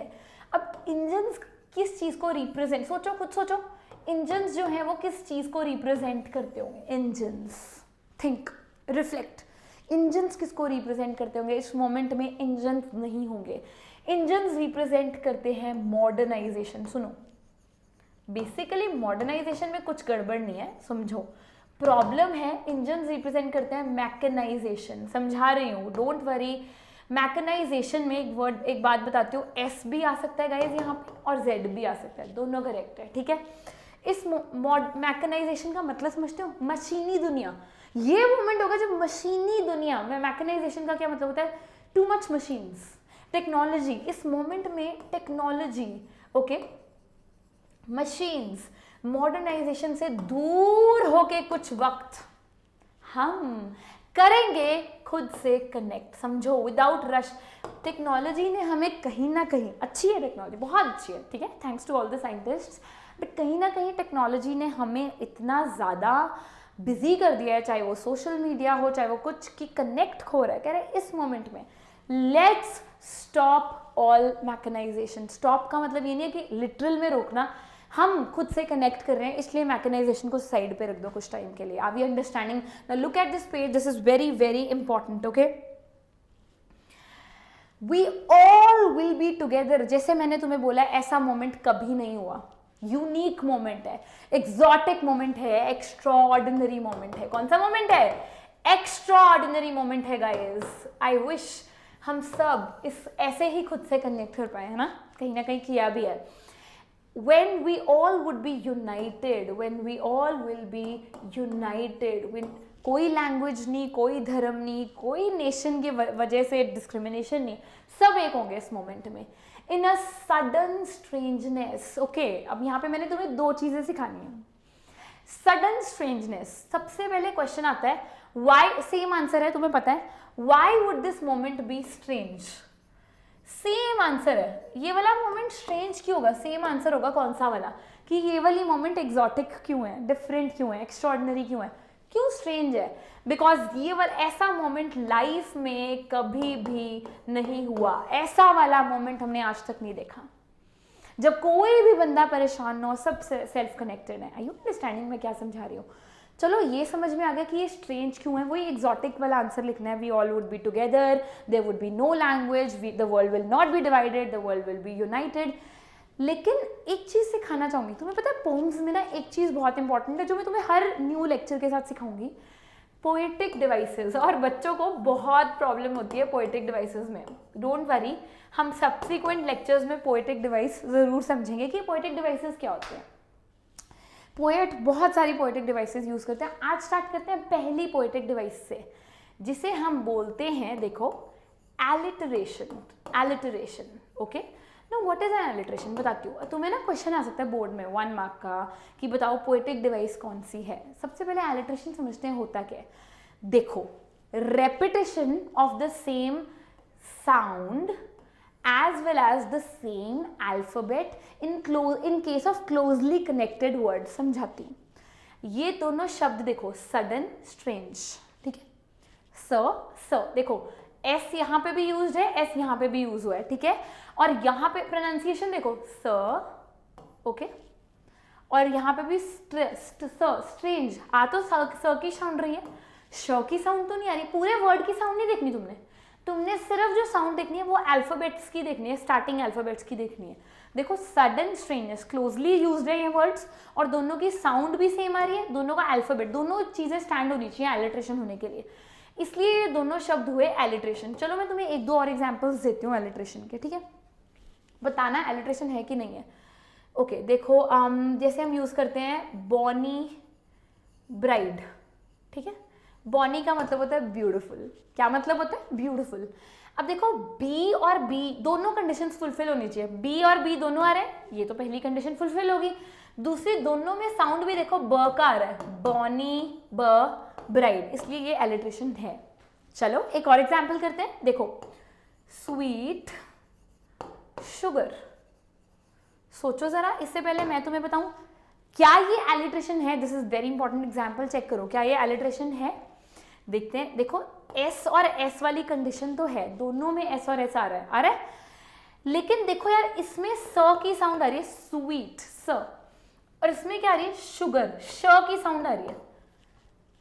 [SPEAKER 1] अब इंजन्स किस चीज को रिप्रेजेंट, सोचो, खुद सोचो, इंजन्स जो है वो किस चीज को रिप्रेजेंट करते होंगे? इंजन्स, थिंक, रिफ्लेक्ट, इंजन्स किसको रिप्रेजेंट करते होंगे? इस मोमेंट में इंजन्स नहीं होंगे, इंजन्स रिप्रेजेंट करते हैं मॉडर्नाइजेशन। सुनो, बेसिकली मॉडर्नाइजेशन में कुछ गड़बड़ नहीं है, समझो। प्रॉब्लम है इंजन्स रिप्रेजेंट करते हैं मैकेनाइजेशन, समझा रही हूँ, डोंट वरी। मैकेनाइजेशन में एक बात बताती हूँ, एस भी आ सकता है गाइज यहाँ पे और जेड भी आ सकता है, दोनों करेक्ट है, ठीक है। इस मैकेनाइजेशन का मतलब समझते हो? मशीनी दुनिया। ये मोमेंट होगा जब मशीनी दुनिया में, मैकेनाइजेशन का क्या मतलब होता है? Too much machines, technology. इस मोमेंट में टेक्नोलॉजी, ओके, मशीन्स, मॉडर्नाइजेशन से दूर होके कुछ वक्त हम करेंगे खुद से कनेक्ट। समझो, विदाउट रश। टेक्नोलॉजी ने हमें कहीं ना कहीं, अच्छी है टेक्नोलॉजी, बहुत अच्छी है, ठीक है, thanks to all the scientists, but कहीं ना कहीं टेक्नोलॉजी ने हमें इतना ज़्यादा बिजी कर दिया है, चाहे वो सोशल मीडिया हो, चाहे वो कुछ, की कनेक्ट खो रहा है। कह रहे हैं इस मोमेंट में let's stop all mechanization. Stop का मतलब ये नहीं है कि लिटरल में रोकना, हम खुद से कनेक्ट कर रहे हैं, इसलिए मैकेनाइजेशन को साइड पे रख दो कुछ टाइम के लिए। Are we understanding? Now look at this page, this is very very important. Okay, we all will be together. जैसे मैंने तुम्हें बोला, ऐसा मोमेंट कभी नहीं हुआ, यूनिक मोमेंट है, एक्सोटिक मोमेंट है, एक्स्ट्राऑर्डिनरी मोमेंट है। कौन सा मोमेंट है? एक्स्ट्राऑर्डिनरी मोमेंट है गाइस। आई विश हम सब इस ऐसे ही खुद से कनेक्ट कर पाए, है ना, कहीं ना कहीं किया भी है. When we all would be united, when we all will be united, when कोई लैंग्वेज नहीं, कोई धर्म नहीं, कोई नेशन की वजह से डिस्क्रिमिनेशन नहीं, सब एक होंगे इस मोमेंट में. इन अ सडन स्ट्रेंजनेस. ओके, अब यहाँ पे मैंने तुम्हें दो चीजें सिखानी है. सडन स्ट्रेंजनेस, सबसे पहले क्वेश्चन आता है वाई. सेम आंसर है, तुम्हें पता है. Why would this moment be strange? Same answer है. ये वाला मोमेंट स्ट्रेंज क्यों होगा? सेम आंसर होगा. कौन सा वाला? कि ये वाली मोमेंट एग्जॉटिक क्यों है, डिफरेंट क्यों है, एक्स्ट्रॉर्डिनरी क्यों है, क्यों स्ट्रेंज है? बिकॉज ये वाला ऐसा मोमेंट लाइफ में कभी भी नहीं हुआ. ऐसा वाला मोमेंट हमने आज तक नहीं देखा जब कोई भी बंदा परेशान ना हो, सब सेल्फ कनेक्टेड है. आई यू अंडरस्टैंडिंग मैं क्या समझा रही हूँ? चलो ये समझ में आ गया कि ये स्ट्रेंज क्यों है. वही एग्जॉटिक वाला आंसर लिखना है. We all would be together, there would be no language, the world will not be divided, the world will be united. लेकिन एक चीज़ सिखाना चाहूँगी तुम्हें. पता है पोम्स में ना एक चीज़ बहुत इंपॉर्टेंट है जो मैं तुम्हें हर न्यू लेक्चर के साथ सिखाऊंगी. Poetic devices. और बच्चों को बहुत प्रॉब्लम होती है पोएटिक डिवाइसेस में. डोंट वरी, हम सब्सिक्वेंट लेक्चर्स में पोएटिक डिवाइस ज़रूर समझेंगे कि पोएटिक डिवाइसेस क्या होते हैं. पोएट बहुत सारी पोएटिक डिवाइसेस यूज़ करते हैं. आज स्टार्ट करते हैं पहली पोएटिक डिवाइस से, जिसे हम बोलते हैं, देखो, alliteration. Alliteration. Okay, know what is an alliteration बताती हूँ. तुम्हें ना क्वेश्चन आ सकता है बोर्ड में 1 मार्क का कि बताओ पोएटिक डिवाइस कौन सी है. सबसे पहले एलिटरेशन समझते हैं होता क्या है. देखो, repetition of the same sound as well as the same alphabet in case of closely connected words. समझाती हूँ. ये दोनों शब्द देखो, सडन, स्ट्रेंज. ठीक है. स देखो, एस यहाँ पे भी यूज है, एस यहाँ पे भी यूज हुआ है. ठीक है. और यहाँ पे प्रोनाउंसिएशन देखो, स. ओके. और यहाँ पे भी स्ट्रेंज. आ तो स की साउंड रही है, श की साउंड तो नहीं आ रही. पूरे वर्ड की साउंड नहीं देखनी तुमने सिर्फ जो साउंड देखनी है वो अल्फाबेट्स की देखनी है, स्टार्टिंग अल्फाबेट्स की देखनी है. देखो, सडन, स्ट्रेंजनेस, क्लोजली यूज्ड है ये वर्ड्स, और दोनों की साउंड भी सेम आ रही है, दोनों का अल्फाबेट, दोनों चीजें स्टैंड होनी चाहिए एलिट्रेशन होने के लिए. इसलिए ये दोनों शब्द हुए एलिट्रेशन. चलो मैं तुम्हें एक दो और एग्जाम्पल्स देती हूँ एलिट्रेशन के. ठीक है, बताना एलिट्रेशन है कि नहीं है. ओके, देखो, जैसे हम यूज करते हैं बॉनी ब्राइड. ठीक है. बॉनी का मतलब होता है ब्यूटीफुल. क्या मतलब होता है? ब्यूटीफुल. अब देखो, बी और बी दोनों कंडीशंस फुलफिल होनी चाहिए. बी और बी दोनों आ रहे हैं, ये तो पहली कंडीशन फुलफिल होगी. दूसरी, दोनों में साउंड भी देखो ब का आ रहा है, बॉनी ब ब्राइड, इसलिए ये एलिट्रेशन है. चलो एक और एग्जाम्पल करते हैं. देखो, स्वीट शुगर. सोचो जरा, इससे पहले मैं तुम्हें बताऊं क्या ये एलिट्रेशन है. This is very important example. Check करो क्या ये एलिट्रेशन है. देखते हैं. देखो, एस और एस वाली कंडीशन तो है, दोनों में एस और एस आ रहा है. लेकिन देखो यार, इसमें स की साउंड आ रही है, स्वीट, स. और इसमें क्या आ रही है? शुगर, श की साउंड आ रही है.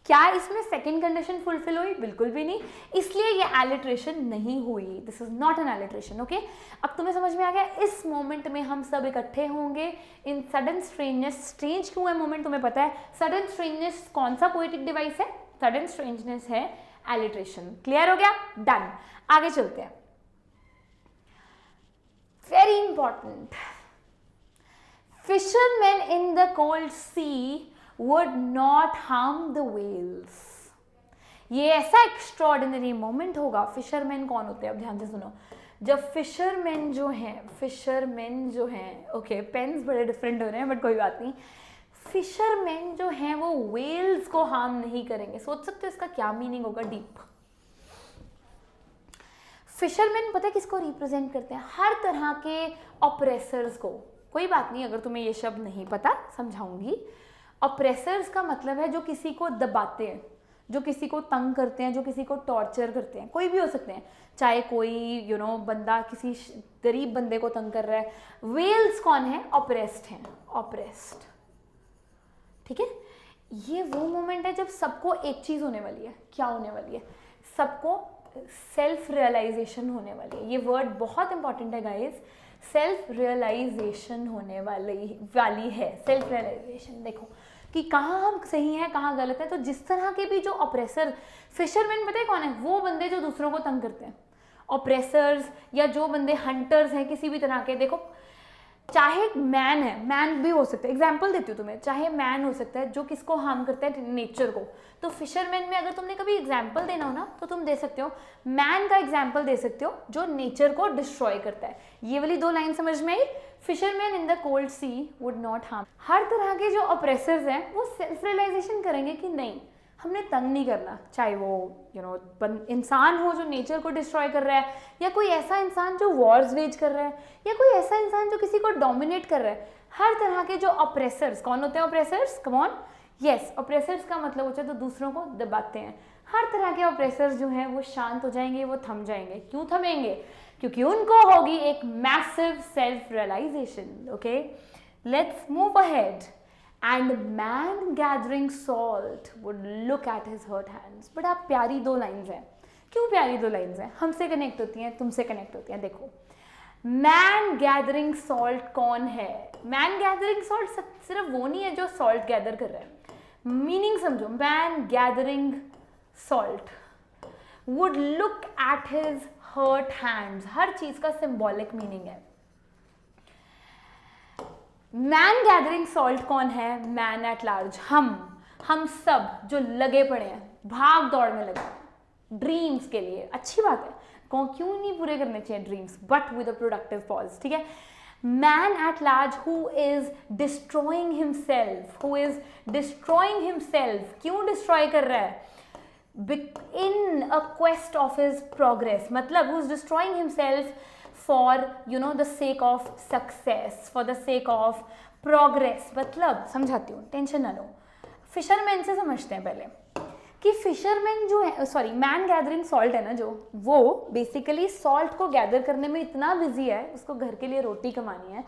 [SPEAKER 1] क्या इसमें सेकंड कंडीशन फुलफिल हुई? बिल्कुल भी नहीं. इसलिए ये एलिट्रेशन नहीं हुई. This is not an alliteration. Okay, अब तुम्हें समझ में आ गया. इस मोमेंट में हम सब इकट्ठे होंगे इन सडन स्ट्रेंजनेस. स्ट्रेंज क्यों है मोमेंट तुम्हें पता है. सडन स्ट्रेंजनेस कौन सा पोएटिक डिवाइस है? सडन स्ट्रेंजनेस है एलिट्रेशन. क्लियर हो गया? डन. आगे चलते हैं. Very important. Fisherman in the cold sea would not harm the whales. ये ऐसा एक्स्ट्रॉर्डिनरी मोमेंट होगा. फिशरमैन कौन होते हैं? अब ध्यान से सुनो. जब फिशरमैन जो हैं, ओके, पेन्स बड़े डिफरेंट हो रहे हैं बट कोई बात नहीं. फिशरमैन जो हैं वो व्हेल्स को हार्म नहीं करेंगे. सोच सकते हो इसका क्या मीनिंग होगा? डीप. फिशरमैन पता है किसको रिप्रेजेंट करते हैं? हर तरह के ऑपरेसर्स को. कोई बात नहीं, अगर तुम्हें ये शब्द नहीं पता समझाऊंगी. ऑपरेसर्स का मतलब है जो किसी को दबाते हैं, जो किसी को तंग करते हैं, जो किसी को टॉर्चर करते हैं. कोई भी हो सकते हैं, चाहे कोई बंदा किसी गरीब बंदे को तंग कर रहा है. व्हेल्स कौन है? ऑपरेस्ड हैं. ऑपरेस्ड. ठीक है. ये वो मोमेंट है जब सबको एक चीज होने वाली है. क्या होने वाली है? सबको सेल्फ रियलाइजेशन होने वाली है. ये वर्ड बहुत इंपॉर्टेंट है गाइस. सेल्फ रियलाइजेशन होने वाली है. Self realization. देखो कि कहाँ हम सही हैं, कहाँ गलत है. तो जिस तरह के भी जो ऑपरेसर, फिशरमैन पता है कौन है? वो बंदे जो दूसरों को तंग करते हैं. ऑप्रेसर्स या जो बंदे हंटर्स हैं किसी भी तरह के, देखो चाहे मैन है, मैन भी हो सकता है, एग्जाम्पल देती हूँ तुम्हें, चाहे मैन हो सकता है जो किसको हार्म करता है, नेचर को। तो फिशरमैन में अगर तुमने कभी एग्जाम्पल देना हो ना तो तुम दे सकते हो, मैन का एग्जाम्पल दे सकते हो जो नेचर को डिस्ट्रॉय करता है। ये वाली 2 लाइन समझ में आई? Fisherman in the cold sea would not harm. हर तरह के जो ऑप्रेसर्स हैं वो सेल्फ रियलाइजेशन करेंगे कि नहीं, हमने तंग नहीं करना, चाहे वो इंसान हो जो नेचर को डिस्ट्रॉय कर रहा है, या कोई ऐसा इंसान जो वॉर्स वेज कर रहा है, या कोई ऐसा इंसान जो किसी को डोमिनेट कर रहा है। हर तरह के जो ऑप्रेसर्स, कौन होते हैं ऑप्रेसर्स? कम ऑन, यस, ऑप्रेसर्स का मतलब होता है तो दूसरों को दबाते हैं। हर तरह के ऑप्रेसर्स जो हैं वो शांत हो जाएंगे, वो थम जाएंगे। क्यों थमेंगे? क्योंकि उनको होगी एक massive self realization. Okay, let's move ahead. And man gathering salt would look at his hurt hands. बड़ा प्यारी 2 लाइन्स हैं। क्यों प्यारी 2 लाइन्स हैं? हमसे कनेक्ट होती हैं, तुमसे कनेक्ट होती हैं। देखो, मैन गैदरिंग सॉल्ट कौन है? मैन गैदरिंग सॉल्ट सिर्फ वो नहीं है जो सॉल्ट गैदर कर रहा है। मीनिंग समझो, man gathering salt would look at his hurt hands. हर चीज का सिंबॉलिक मीनिंग है। मैन गैदरिंग सॉल्ट कौन है? मैन एट लार्ज, हम सब जो लगे पड़े हैं, भाग दौड़ में लगे हैं ड्रीम्स के लिए। अच्छी बात है, क्यों नहीं पूरे करने चाहिए dreams, but with a productive pause. ठीक है, man at large who is destroying himself, क्यों डिस्ट्रॉय कर रहा है? In a quest of his progress, मतलब who is destroying himself for the sake of success, for the sake of progress। मतलब समझाती हूँ, टेंशन ना लो। फिशरमैन से समझते हैं पहले कि फिशरमैन जो है, सॉरी, मैन गैदरिंग सॉल्ट है ना, जो वो बेसिकली सॉल्ट को गैदर करने में इतना बिजी है, उसको घर के लिए रोटी कमानी है,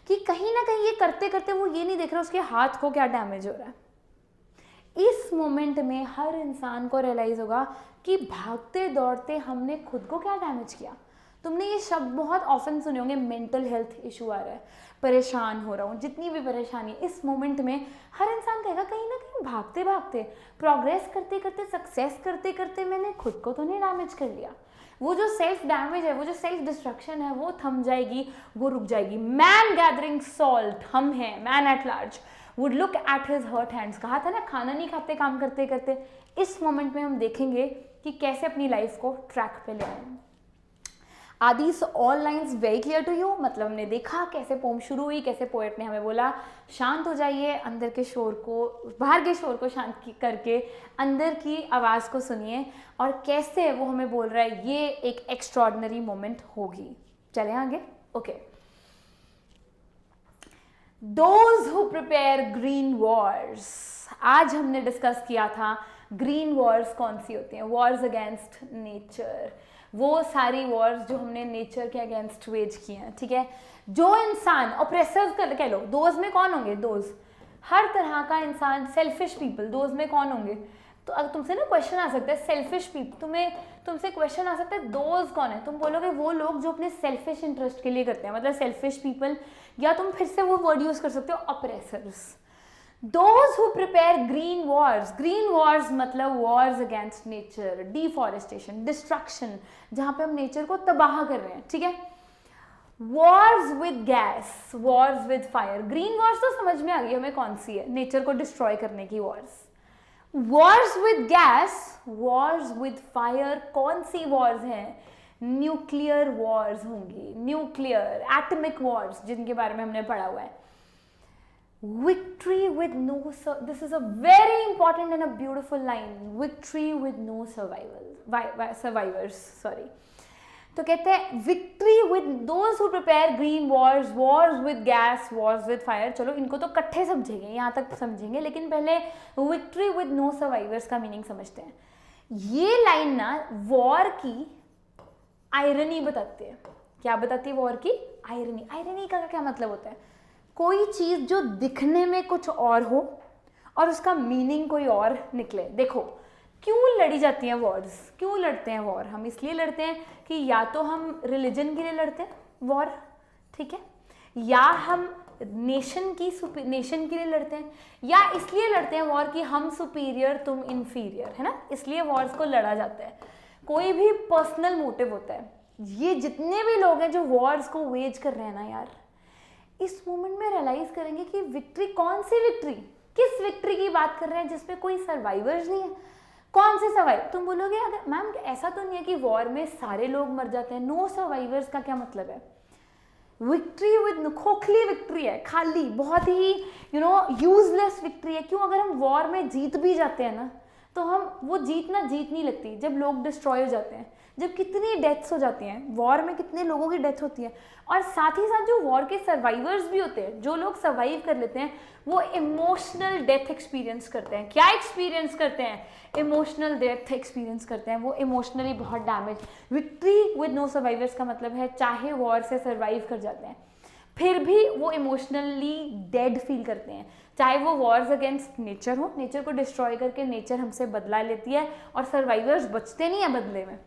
[SPEAKER 1] कि कहीं ना कहीं ये करते करते वो ये नहीं देख रहा उसके हाथ को क्या डैमेज हो रहा है। इस मोमेंट में हर इंसान को रियलाइज होगा कि भागते दौड़ते हमने खुद को क्या डैमेज किया। तुमने ये शब्द बहुत ऑफन सुने होंगे, मेंटल हेल्थ इशू आ रहा है, परेशान हो रहा हूँ, जितनी भी परेशानी। इस मोमेंट में हर इंसान कहेगा कहीं ना कहीं भागते भागते, प्रोग्रेस करते करते, सक्सेस करते करते मैंने खुद को तो नहीं डैमेज कर लिया। वो जो सेल्फ डैमेज है, वो जो सेल्फ डिस्ट्रक्शन है, वो थम जाएगी, वो रुक जाएगी। मैन गैदरिंग सॉल्ट हम हैं, man at large would look at his hurt hands. कहा था ना, खाना नहीं खाते काम करते करते। इस मोमेंट में हम देखेंगे कि कैसे अपनी लाइफ को ट्रैक पे ले आए। Are these all lines very clear to you? मतलब हमने देखा कैसे पोम शुरू हुई, कैसे पोएट ने हमें बोला शांत हो जाइए, अंदर के शोर को, बाहर के शोर को शांत करके अंदर की आवाज़ को सुनिए, और कैसे वो हमें बोल रहा है ये एक एक्स्ट्रॉर्डिनरी मोमेंट होगी। चले आगे। Okay, those who prepare green Wars. आज हमने डिस्कस किया था ग्रीन वॉर्स कौन सी होती हैं, वॉर्स अगेंस्ट नेचर, वो सारी वॉर्स जो हमने नेचर के अगेंस्ट वेज की हैं। ठीक है, जो इंसान ऑप्रेसर्स कह लो, दोज में कौन होंगे? दोज, हर तरह का इंसान, सेल्फिश पीपल, दोज में कौन होंगे? तो अगर तुमसे ना क्वेश्चन आ सकता है सेल्फिश पीपल, तुमसे क्वेश्चन आ सकता है दोज कौन है, तुम बोलोगे वो लोग जो अपने सेल्फिश इंटरेस्ट के लिए करते हैं, मतलब सेल्फिश पीपल, या तुम फिर से वो वर्ड यूज कर सकते हो ऑप्रेसर्स। Those who prepare green wars मतलब wars against nature, deforestation, destruction, जहाँ पे हम नेचर को तबाह कर रहे हैं। ठीक है, wars with gas, wars with fire। Green wars तो समझ में आ गई हमें कौन सी है, नेचर को डिस्ट्रॉय करने की wars। wars with gas, wars with fire, कौन सी wars हैं? न्यूक्लियर wars होंगी, न्यूक्लियर एटमिक wars, जिनके बारे में हमने पढ़ा हुआ है। Victory with no, this is a very important and a beautiful line, victory with no survivors, sorry। तो कहते हैं victory with those who prepare green wars, wars with gas, wars with fire। चलो इनको तो इकट्ठे समझेंगे, यहाँ तक समझेंगे, लेकिन पहले victory with no survivors का मीनिंग समझते हैं। ये लाइन ना वॉर की आयरनी बताती है। क्या बताती है वॉर की? आयरनी। आयरनी का क्या मतलब होता है? कोई चीज़ जो दिखने में कुछ और हो और उसका मीनिंग कोई और निकले। देखो क्यों लड़ी जाती हैं वॉर्स, क्यों लड़ते हैं वॉर? हम इसलिए लड़ते हैं कि या तो हम रिलीजन के लिए लड़ते हैं वॉर, ठीक है, या हम नेशन के लिए लड़ते हैं, या इसलिए लड़ते हैं वॉर कि हम सुपीरियर तुम इन्फीरियर, है ना, इसलिए वॉर्स को लड़ा जाता है। कोई भी पर्सनल मोटिव होता है, ये जितने भी लोग हैं जो वॉर्स को वेज कर रहे हैं ना यार, इस मोमेंट में रियलाइज करेंगे कि विक्ट्री, कौन सी विक्ट्री, किस विक्ट्री की बात कर रहे हैं जिसमें कोई सर्वाइवर्स नहीं है, कौन से सर्वाइव। तुम बोलोगे अगर मैम ऐसा तो नहीं है कि वॉर में सारे लोग मर जाते हैं, नो सर्वाइवर्स का क्या मतलब है? विक्ट्री विद खोखली विक्ट्री है, खाली बहुत ही यूजलेस विक्ट्री है। क्यों? अगर हम वॉर में जीत भी जाते हैं ना तो हम वो जीत नहीं लगती जब लोग डिस्ट्रॉय हो जाते हैं, जब कितनी डेथ्स हो जाती हैं वॉर में, कितने लोगों की डेथ होती है। और साथ ही साथ जो वॉर के सर्वाइवर्स भी होते हैं, जो लोग सर्वाइव कर लेते हैं, वो इमोशनल डेथ एक्सपीरियंस करते हैं। क्या एक्सपीरियंस करते हैं? इमोशनल डेथ एक्सपीरियंस करते हैं, वो इमोशनली बहुत damage. Victory with no survivors का मतलब है चाहे वॉर से सर्वाइव कर जाते हैं फिर भी वो इमोशनली डेड फील करते हैं, चाहे वो वॉर्स अगेंस्ट नेचर हो, नेचर को डिस्ट्रॉय करके नेचर हमसे बदला लेती है और सर्वाइवर्स बचते नहीं है बदले में।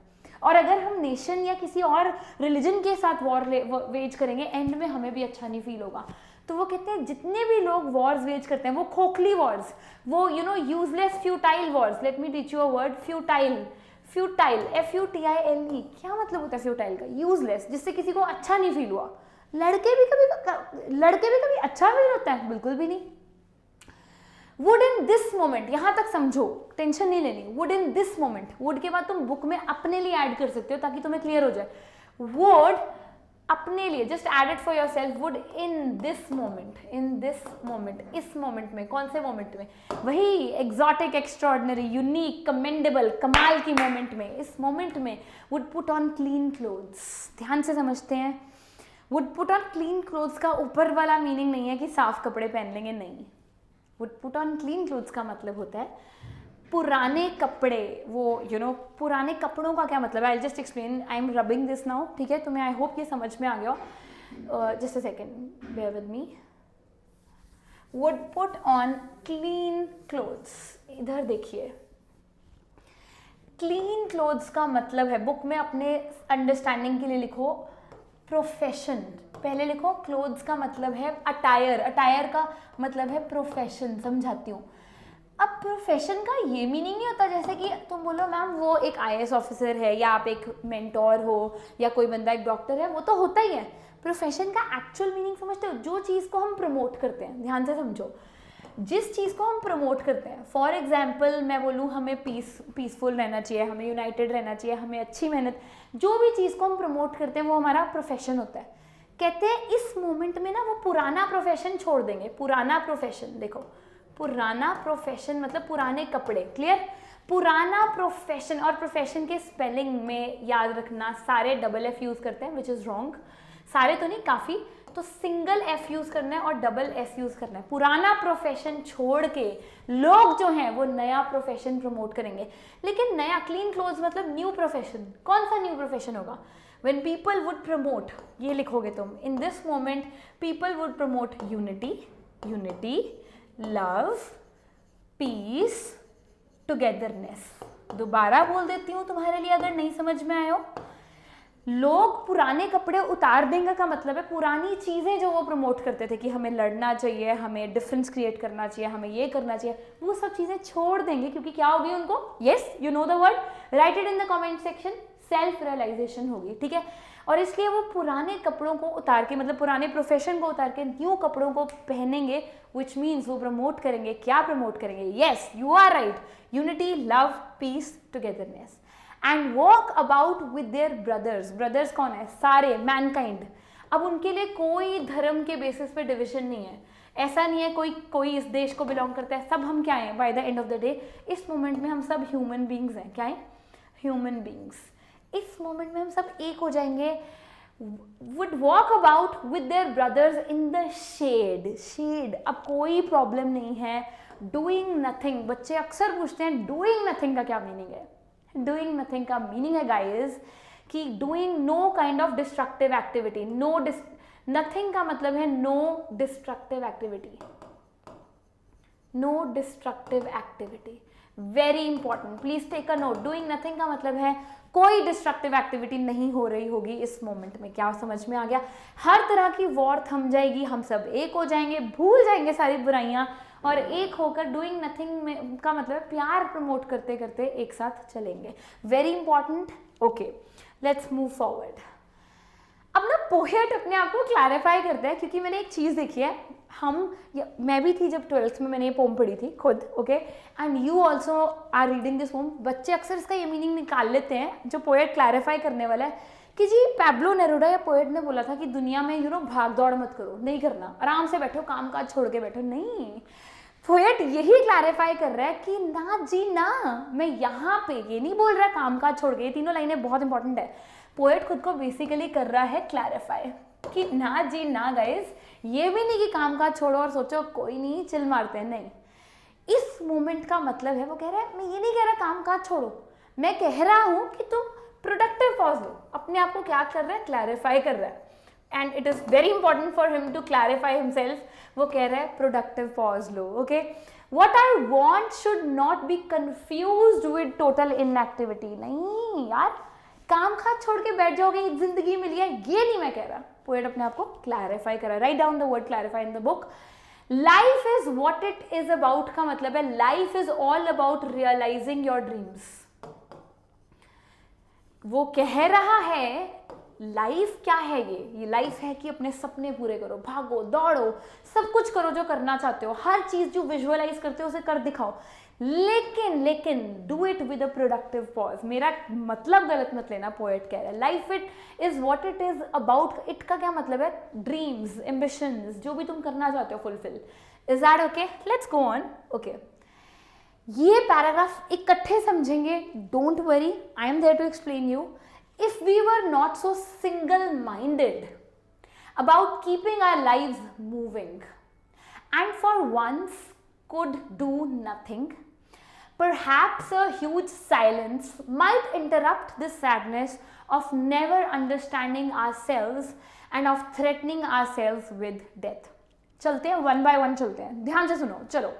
[SPEAKER 1] और अगर हम नेशन या किसी और रिलीजन के साथ वॉर वेज करेंगे, एंड में हमें भी अच्छा नहीं फील होगा। तो वो कहते हैं जितने भी लोग वॉर्स वेज करते हैं वो खोखली वॉर्स, वो useless futile Wars. Let me teach you a word, futile. Futile, FUTILE, क्या मतलब होता है फ्यूटाइल का? यूजलेस, जिससे किसी को अच्छा नहीं फील हुआ। लड़के भी कभी अच्छा फील होता है? बिल्कुल भी नहीं। वुड इन दिस मोमेंट, यहां तक समझो, टेंशन नहीं लेनी। Would in this moment, would के बाद तुम बुक में अपने लिए ऐड कर सकते हो ताकि तुम्हें क्लियर हो जाए। वुड अपने लिए, just add it for yourself. Would in this moment, in this moment, इस मोमेंट में, कौन से मोमेंट में? वही एक्सोटिक, एक्स्ट्रॉर्डिनरी, यूनिक, कमेंडेबल, कमाल की मोमेंट में, इस मोमेंट में would put on clean clothes. ध्यान से समझते हैं, would put on clean clothes का ऊपर वाला मीनिंग नहीं है कि साफ कपड़े पहन लेंगे, नहीं। Would put on clean clothes का मतलब होता है पुराने कपड़े। वो पुराने कपड़ों का क्या मतलब है? I just explain, I am rubbing this now, ठीक है? तुम्हें आई होप ये समझ में आ गया। Just a second, bear with me. Would put on clean clothes, इधर देखिए, क्लीन क्लोथ्स का मतलब है, बुक में अपने अंडरस्टैंडिंग के लिए लिखो प्रोफेशन, पहले लिखो। क्लोथ्स का मतलब है अटायर, अटायर का मतलब है प्रोफेशन। समझाती हूँ। अब प्रोफेशन का ये मीनिंग नहीं होता जैसे कि तुम बोलो मैम वो एक IAS ऑफिसर है, या आप एक मेंटोर हो, या कोई बंदा एक डॉक्टर है, वो तो होता ही है। प्रोफेशन का एक्चुअल मीनिंग समझते हो? जो चीज़ को हम प्रमोट करते हैं, ध्यान से समझो, जिस चीज़ को हम प्रमोट करते हैं। फॉर एग्जाम्पल मैं बोलूँ हमें पीसफुल रहना चाहिए, हमें यूनाइटेड रहना चाहिए, हमें अच्छी मेहनत, जो भी चीज़ को हम प्रमोट करते हैं वो हमारा प्रोफेशन होता है। कहते हैं इस मोमेंट में ना वो पुराना प्रोफेशन छोड़ देंगे। पुराना प्रोफेशन, देखो, पुराना प्रोफेशन मतलब पुराने कपड़े, क्लियर? पुराना प्रोफेशन, और प्रोफेशन के स्पेलिंग में याद रखना सारे FF यूज करते हैं, विच इज रॉन्ग। सारे तो नहीं, काफी, तो सिंगल F यूज करना है और SS यूज करना है। पुराना प्रोफेशन छोड़ के लोग जो हैं वो नया प्रोफेशन प्रमोट करेंगे। लेकिन नया, क्लीन क्लोथ्स मतलब न्यू प्रोफेशन। कौन सा न्यू प्रोफेशन होगा? When people would promote, ये लिखोगे तुम, in this moment people would promote unity, love, peace, togetherness। दोबारा बोल देती हूँ तुम्हारे लिए अगर नहीं समझ में आया हो। लोग पुराने कपड़े उतार देंगे का मतलब है पुरानी चीज़ें जो वो प्रमोट करते थे कि हमें लड़ना चाहिए, हमें डिफरेंस क्रिएट करना चाहिए, हमें ये करना चाहिए, वो सब चीज़ें छोड़ देंगे। क्योंकि क्या होगी उनको? Yes, you know the word, write it in the comment section. Self realization होगी, ठीक है? और इसलिए वो पुराने कपड़ों को उतार के, मतलब पुराने प्रोफेशन को उतार के न्यू कपड़ों को पहनेंगे, विच मीन्स वो प्रमोट करेंगे। क्या प्रमोट करेंगे? Yes, you are right, unity, love, peace, togetherness. And walk about with their brothers. Brothers कौन है? सारे, मैनकाइंड। अब उनके लिए कोई धर्म के बेसिस पे डिविजन नहीं है। ऐसा नहीं है कोई इस देश को बिलोंग करता है, सब हम क्या हैं by the end of the day? इस मोमेंट में हम सब ह्यूमन बींग्स हैं। क्या है? Human beings. इस मोमेंट में हम सब एक हो जाएंगे। would walk about with their brothers in the shade। अब कोई प्रॉब्लम नहीं है। doing nothing, बच्चे अक्सर पूछते हैं doing nothing का क्या मीनिंग है? doing nothing का मीनिंग है गाइज कि doing no kind of destructive activity। nothing का मतलब है no destructive activity। no destructive activity, very important, please take a note। doing nothing का मतलब है कोई डिस्ट्रक्टिव एक्टिविटी नहीं हो रही होगी इस मोमेंट में। क्या समझ में आ गया? हर तरह की वॉर थम जाएगी, हम सब एक हो जाएंगे, भूल जाएंगे सारी बुराइयां और एक होकर डूइंग नथिंग में का मतलब है प्यार प्रमोट करते करते एक साथ चलेंगे. Very important. Okay, let's move forward. अब ना पोएट अपने आप को क्लैरिफाई करता है, क्योंकि मैंने एक चीज़ देखी है, मैं भी थी जब 12th में मैंने ये पोम पढ़ी थी खुद. Okay, and you also are reading this poem. बच्चे अक्सर इसका ये मीनिंग निकाल लेते हैं जो पोएट क्लैरिफाई करने वाला है कि जी पैब्लो नेरुडा या पोएट ने बोला था कि दुनिया में भाग दौड़ मत करो, नहीं करना, आराम से बैठो, काम काज छोड़ के बैठो. नहीं, पोएट यही क्लैरिफाई कर रहा है कि ना जी ना, मैं यहाँ पे ये नहीं बोल रहा काम काज छोड़ के. ये तीनों लाइनें बहुत इंपॉर्टेंट है. पोएट खुद को बेसिकली कर रहा है क्लैरिफाई कि ना जी ना गाइस, ये भी नहीं कि काम काज छोड़ो और सोचो कोई नहीं चिल मारते हैं. नहीं, इस मोमेंट का मतलब है वो कह रहा है मैं ये नहीं कह रहा काम काज छोड़ो, मैं कह रहा हूं कि तुम प्रोडक्टिव पॉज लो. अपने आप को क्या कर रहा है, क्लैरिफाई कर रहा है. And it is very important for him to clarify himself. वो कह रहा है प्रोडक्टिव पॉज लो. Okay, what I want should not be confused with total inactivity. नहीं यार, काम काज छोड़ के बैठ जाओगे, जिंदगी मिली है, ये नहीं मैं कह रहा. पोएट अपने आप को क्लैरिफाई कर रहा है. Write down the word clarify in the book. Life is what it is about का मतलब है life is all about realizing your dreams. वो कह रहा है लाइफ क्या है, ये लाइफ है कि अपने सपने पूरे करो, भागो दौड़ो, सब कुछ करो जो करना चाहते हो, हर चीज जो विजुअलाइज करते हो उसे कर दिखाओ, लेकिन do it with a productive pause. मेरा मतलब गलत मत लेना, पोएट कह रहा है life it is what it is about. It का क्या मतलब है, ड्रीम्स, एम्बिशंस, जो भी तुम करना चाहते हो fulfil. Is that okay? Let's go on. Okay, ये पैराग्राफ इकट्ठे समझेंगे. Don't worry, I am there to explain you. If we were not so single minded about keeping our lives moving and for once could do nothing, perhaps a huge silence might interrupt this sadness of never understanding ourselves and of threatening ourselves with death. चलते हैं वन बाय वन, चलते हैं, ध्यान से सुनो. चलो,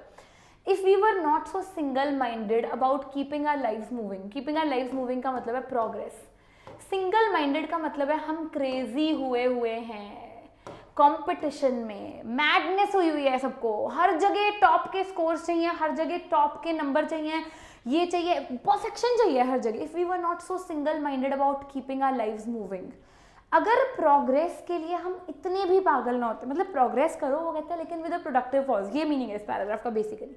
[SPEAKER 1] if we were not so single minded about keeping our lives moving. keeping our lives moving का मतलब है progress. single minded का मतलब है हम क्रेजी हुए हैं कंपटीशन में, मैडनेस हुई हुई है सबको, हर जगह टॉप के स्कोर्स चाहिए, हर जगह टॉप के नंबर चाहिए, ये चाहिए, परफेक्शन चाहिए हर जगह. If we were not so single minded about keeping our lives moving. अगर प्रोग्रेस के लिए हम इतने भी पागल ना होते, मतलब प्रोग्रेस करो वो कहते हैं, लेकिन विद अ प्रोडक्टिव पॉज. ये मीनिंग है इस पैराग्राफ का basically.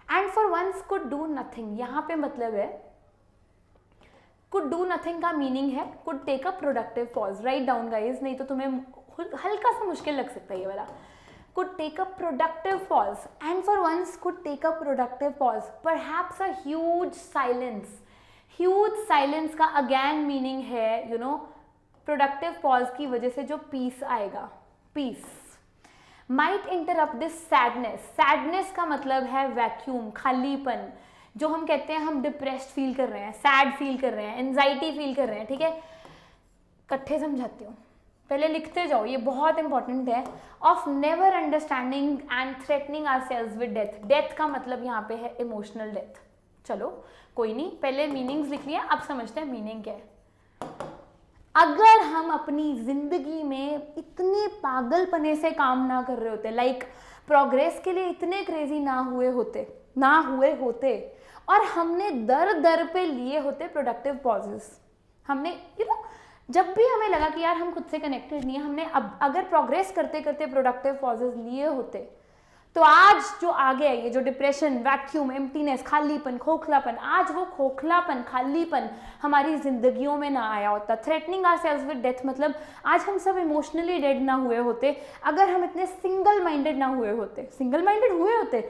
[SPEAKER 1] And for once could do nothing, यहाँ पे मतलब है कुड डू नथिंग का मीनिंग है could take a productive pause. Write down guys, नहीं तो तुम्हें हल्का सा मुश्किल लग सकता है ये वाला. could take a productive pause, and for once could take a productive pause. Perhaps a huge silence. Huge silence का again meaning है productive pause की वजह से जो peace आएगा, peace. Might interrupt this sadness. Sadness का मतलब है vacuum, खालीपन. जो हम कहते हैं हम डिप्रेस्ड फील कर रहे हैं, सैड फील कर रहे हैं, एंजाइटी फील कर रहे हैं. ठीक है, इकट्ठे समझाती हूँ, पहले लिखते जाओ, ये बहुत इंपॉर्टेंट है. Of never understanding and threatening ourselves with death. Death का मतलब यहाँ पे है इमोशनल डेथ. चलो कोई नहीं, पहले मीनिंग्स लिख लिया, अब समझते हैं मीनिंग क्या है. अगर हम अपनी जिंदगी में इतने पागलपने से काम ना कर रहे होते, लाइक प्रोग्रेस के लिए इतने क्रेजी ना हुए होते और हमने दर पे लिए होते प्रोडक्टिव पॉजेस. हमने जब भी हमें लगा कि यार हम खुद से कनेक्टेड नहीं है, हमने अब अगर प्रोग्रेस करते करते प्रोडक्टिव पॉजेस लिए होते, तो आज जो आगे है ये जो डिप्रेशन, वैक्यूम, एम्प्टीनेस, खालीपन, खोखलापन, आज वो खोखलापन, खालीपन हमारी जिंदगियों में ना आया होता. थ्रेटनिंग आवरसेल्व्स विद डेथ मतलब आज हम सब इमोशनली डेड ना हुए होते अगर हम इतने सिंगल माइंडेड ना हुए होते. सिंगल माइंडेड हुए होते.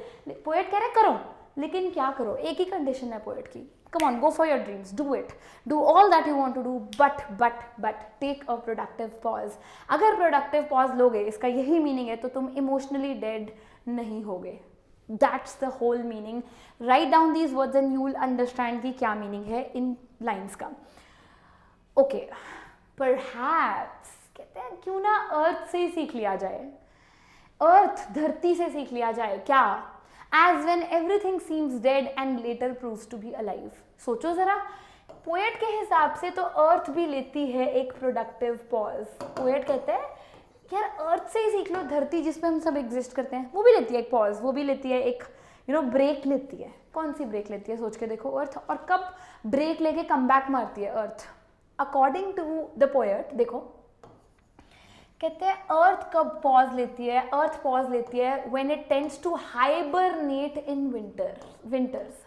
[SPEAKER 1] पोएट कह रहे करो, लेकिन क्या करो, एक ही कंडीशन है पोएट की. Come on, go for your dreams, do it, do all that you want to do, but take a productive pause. अगर productive pause लोगे, इसका यही meaning है, तो तुम emotionally dead नहीं होगे. That's the whole meaning. Write down these words and you will understand कि क्या meaning है इन lines का. Okay, perhaps कहते हैं क्यों ना अर्थ से ही सीख लिया जाए, अर्थ धरती से सीख लिया जाए. क्या? As when everything seems dead and later proves to be alive. सोचो जरा, पोएट के हिसाब से तो अर्थ भी लेती है एक प्रोडक्टिव पॉज. पोएट कहते हैं यार अर्थ से ही सीख लो, धरती जिस पे हम सब एग्जिस्ट करते हैं वो भी लेती है एक पॉज, वो भी लेती है एक ब्रेक लेती है। कौन सी ब्रेक लेती है सोच के देखो अर्थ, और कब ब्रेक लेके कम बैक मारती है अर्थ। अकॉर्डिंग टू द पोएट देखो, कहते हैं अर्थ कब पॉज लेती है, अर्थ पॉज लेती है when it tends to hibernate in winters.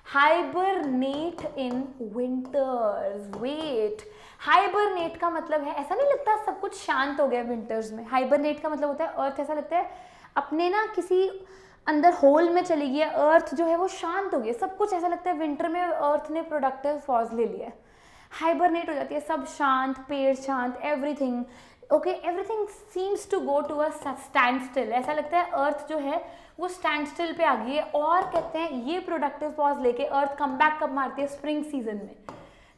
[SPEAKER 1] Hibernate in winters, wait, hibernate का मतलब है, ऐसा नहीं लगता सब कुछ शांत हो गया विंटर्स में। हाइबरनेट का मतलब होता है अर्थ ऐसा लगता है अपने ना किसी अंदर होल में चली गई है, अर्थ जो है वो शांत हो गई, सब कुछ ऐसा लगता है विंटर में अर्थ ने प्रोडक्टिव पॉज ले लिया है, हाइबरनेट हो जाती है, सब शांत, पेड़ शांत, everything okay, everything seems to go to a standstill. ऐसा लगता है अर्थ जो है वो स्टैंड स्टिल पे आ गई है। और कहते हैं ये प्रोडक्टिव पॉज लेके अर्थ कम बैक कब मारती है, स्प्रिंग सीजन में।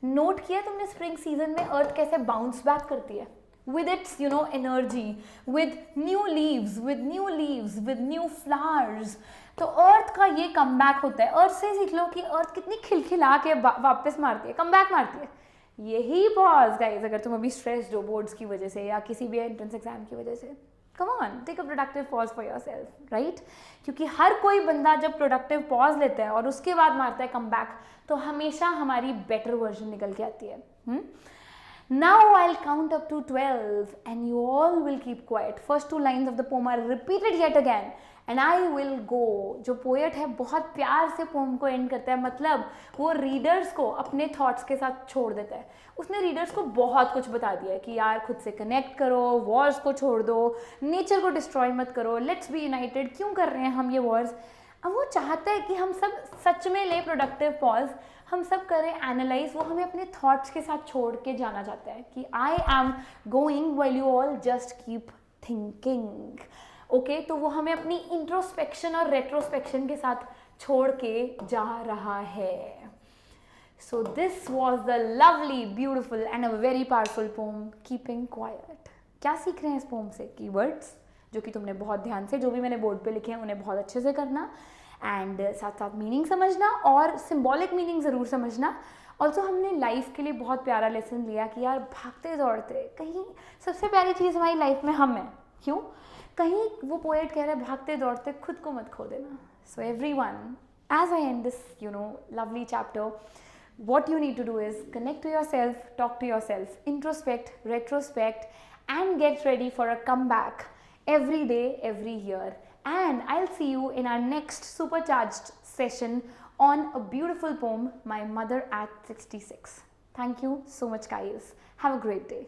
[SPEAKER 1] नोट किया तुमने स्प्रिंग सीजन में अर्थ कैसे बाउंस बैक करती है with its energy, with new leaves, with new flowers। तो अर्थ का ये कम बैक होता है। अर्थ से सीख लो कि अर्थ कितनी खिलखिला के वापस मारती है, कम बैक मारती है। यही पॉज गाइस, अगर तुम अभी स्ट्रेस्ड हो बोर्ड्स की वजह से या किसी भी एंट्रेंस एग्जाम की वजह से, come on take a productive pause for yourself, right? क्योंकि हर कोई बंदा जब प्रोडक्टिव पॉज लेता है और उसके बाद मारता है कम बैक, तो हमेशा हमारी बेटर वर्जन निकल के आती है। Now I'll count up to 12 and you all will keep quiet. First two lines of the poem are repeated yet again and I will go। जो पोएट है बहुत प्यार से पोम को एंड करता है, मतलब वो रीडर्स को अपने थॉट्स के साथ छोड़ देता है। उसने रीडर्स को बहुत कुछ बता दिया है कि यार खुद से कनेक्ट करो, वॉर्स को छोड़ दो, नेचर को डिस्ट्रॉय मत करो, लेट्स बी यूनाइटेड। क्यों कर रहे हैं हम ये वॉर्स? अब वो चाहता है कि हम सब सच में ले प्रोडक्टिव पॉज, हम सब करें एनालाइज, वो हमें अपने थॉट्स के साथ छोड़ के जाना चाहता है कि आई am going while you all just keep thinking. Okay, तो वो हमें अपनी इंट्रोस्पेक्शन और रेट्रोस्पेक्शन के साथ छोड़ के जा रहा है। So this was the lovely, beautiful and a very powerful poem keeping quiet. क्या सीख रहे हैं इस पोम से? कीवर्ड्स जो कि तुमने बहुत ध्यान से, जो भी मैंने बोर्ड पे लिखे हैं उन्हें बहुत अच्छे से करना, एंड साथ साथ मीनिंग समझना और सिंबॉलिक मीनिंग ज़रूर समझना। ऑल्सो हमने लाइफ के लिए बहुत प्यारा लेसन लिया कि यार भागते दौड़ते, कहीं सबसे प्यारी चीज़ हमारी लाइफ में हम हैं। क्यों? कहीं वो पोएट कह रहा है भागते दौड़ते खुद को मत खो देना। So everyone, as I end this lovely chapter, what you need to do is connect to yourself, talk to yourself, introspect, retrospect, and get ready for a comeback every day, every year. And I'll see you in our next supercharged session on a beautiful poem, My Mother at 66. Thank you so much, guys. Have a great day.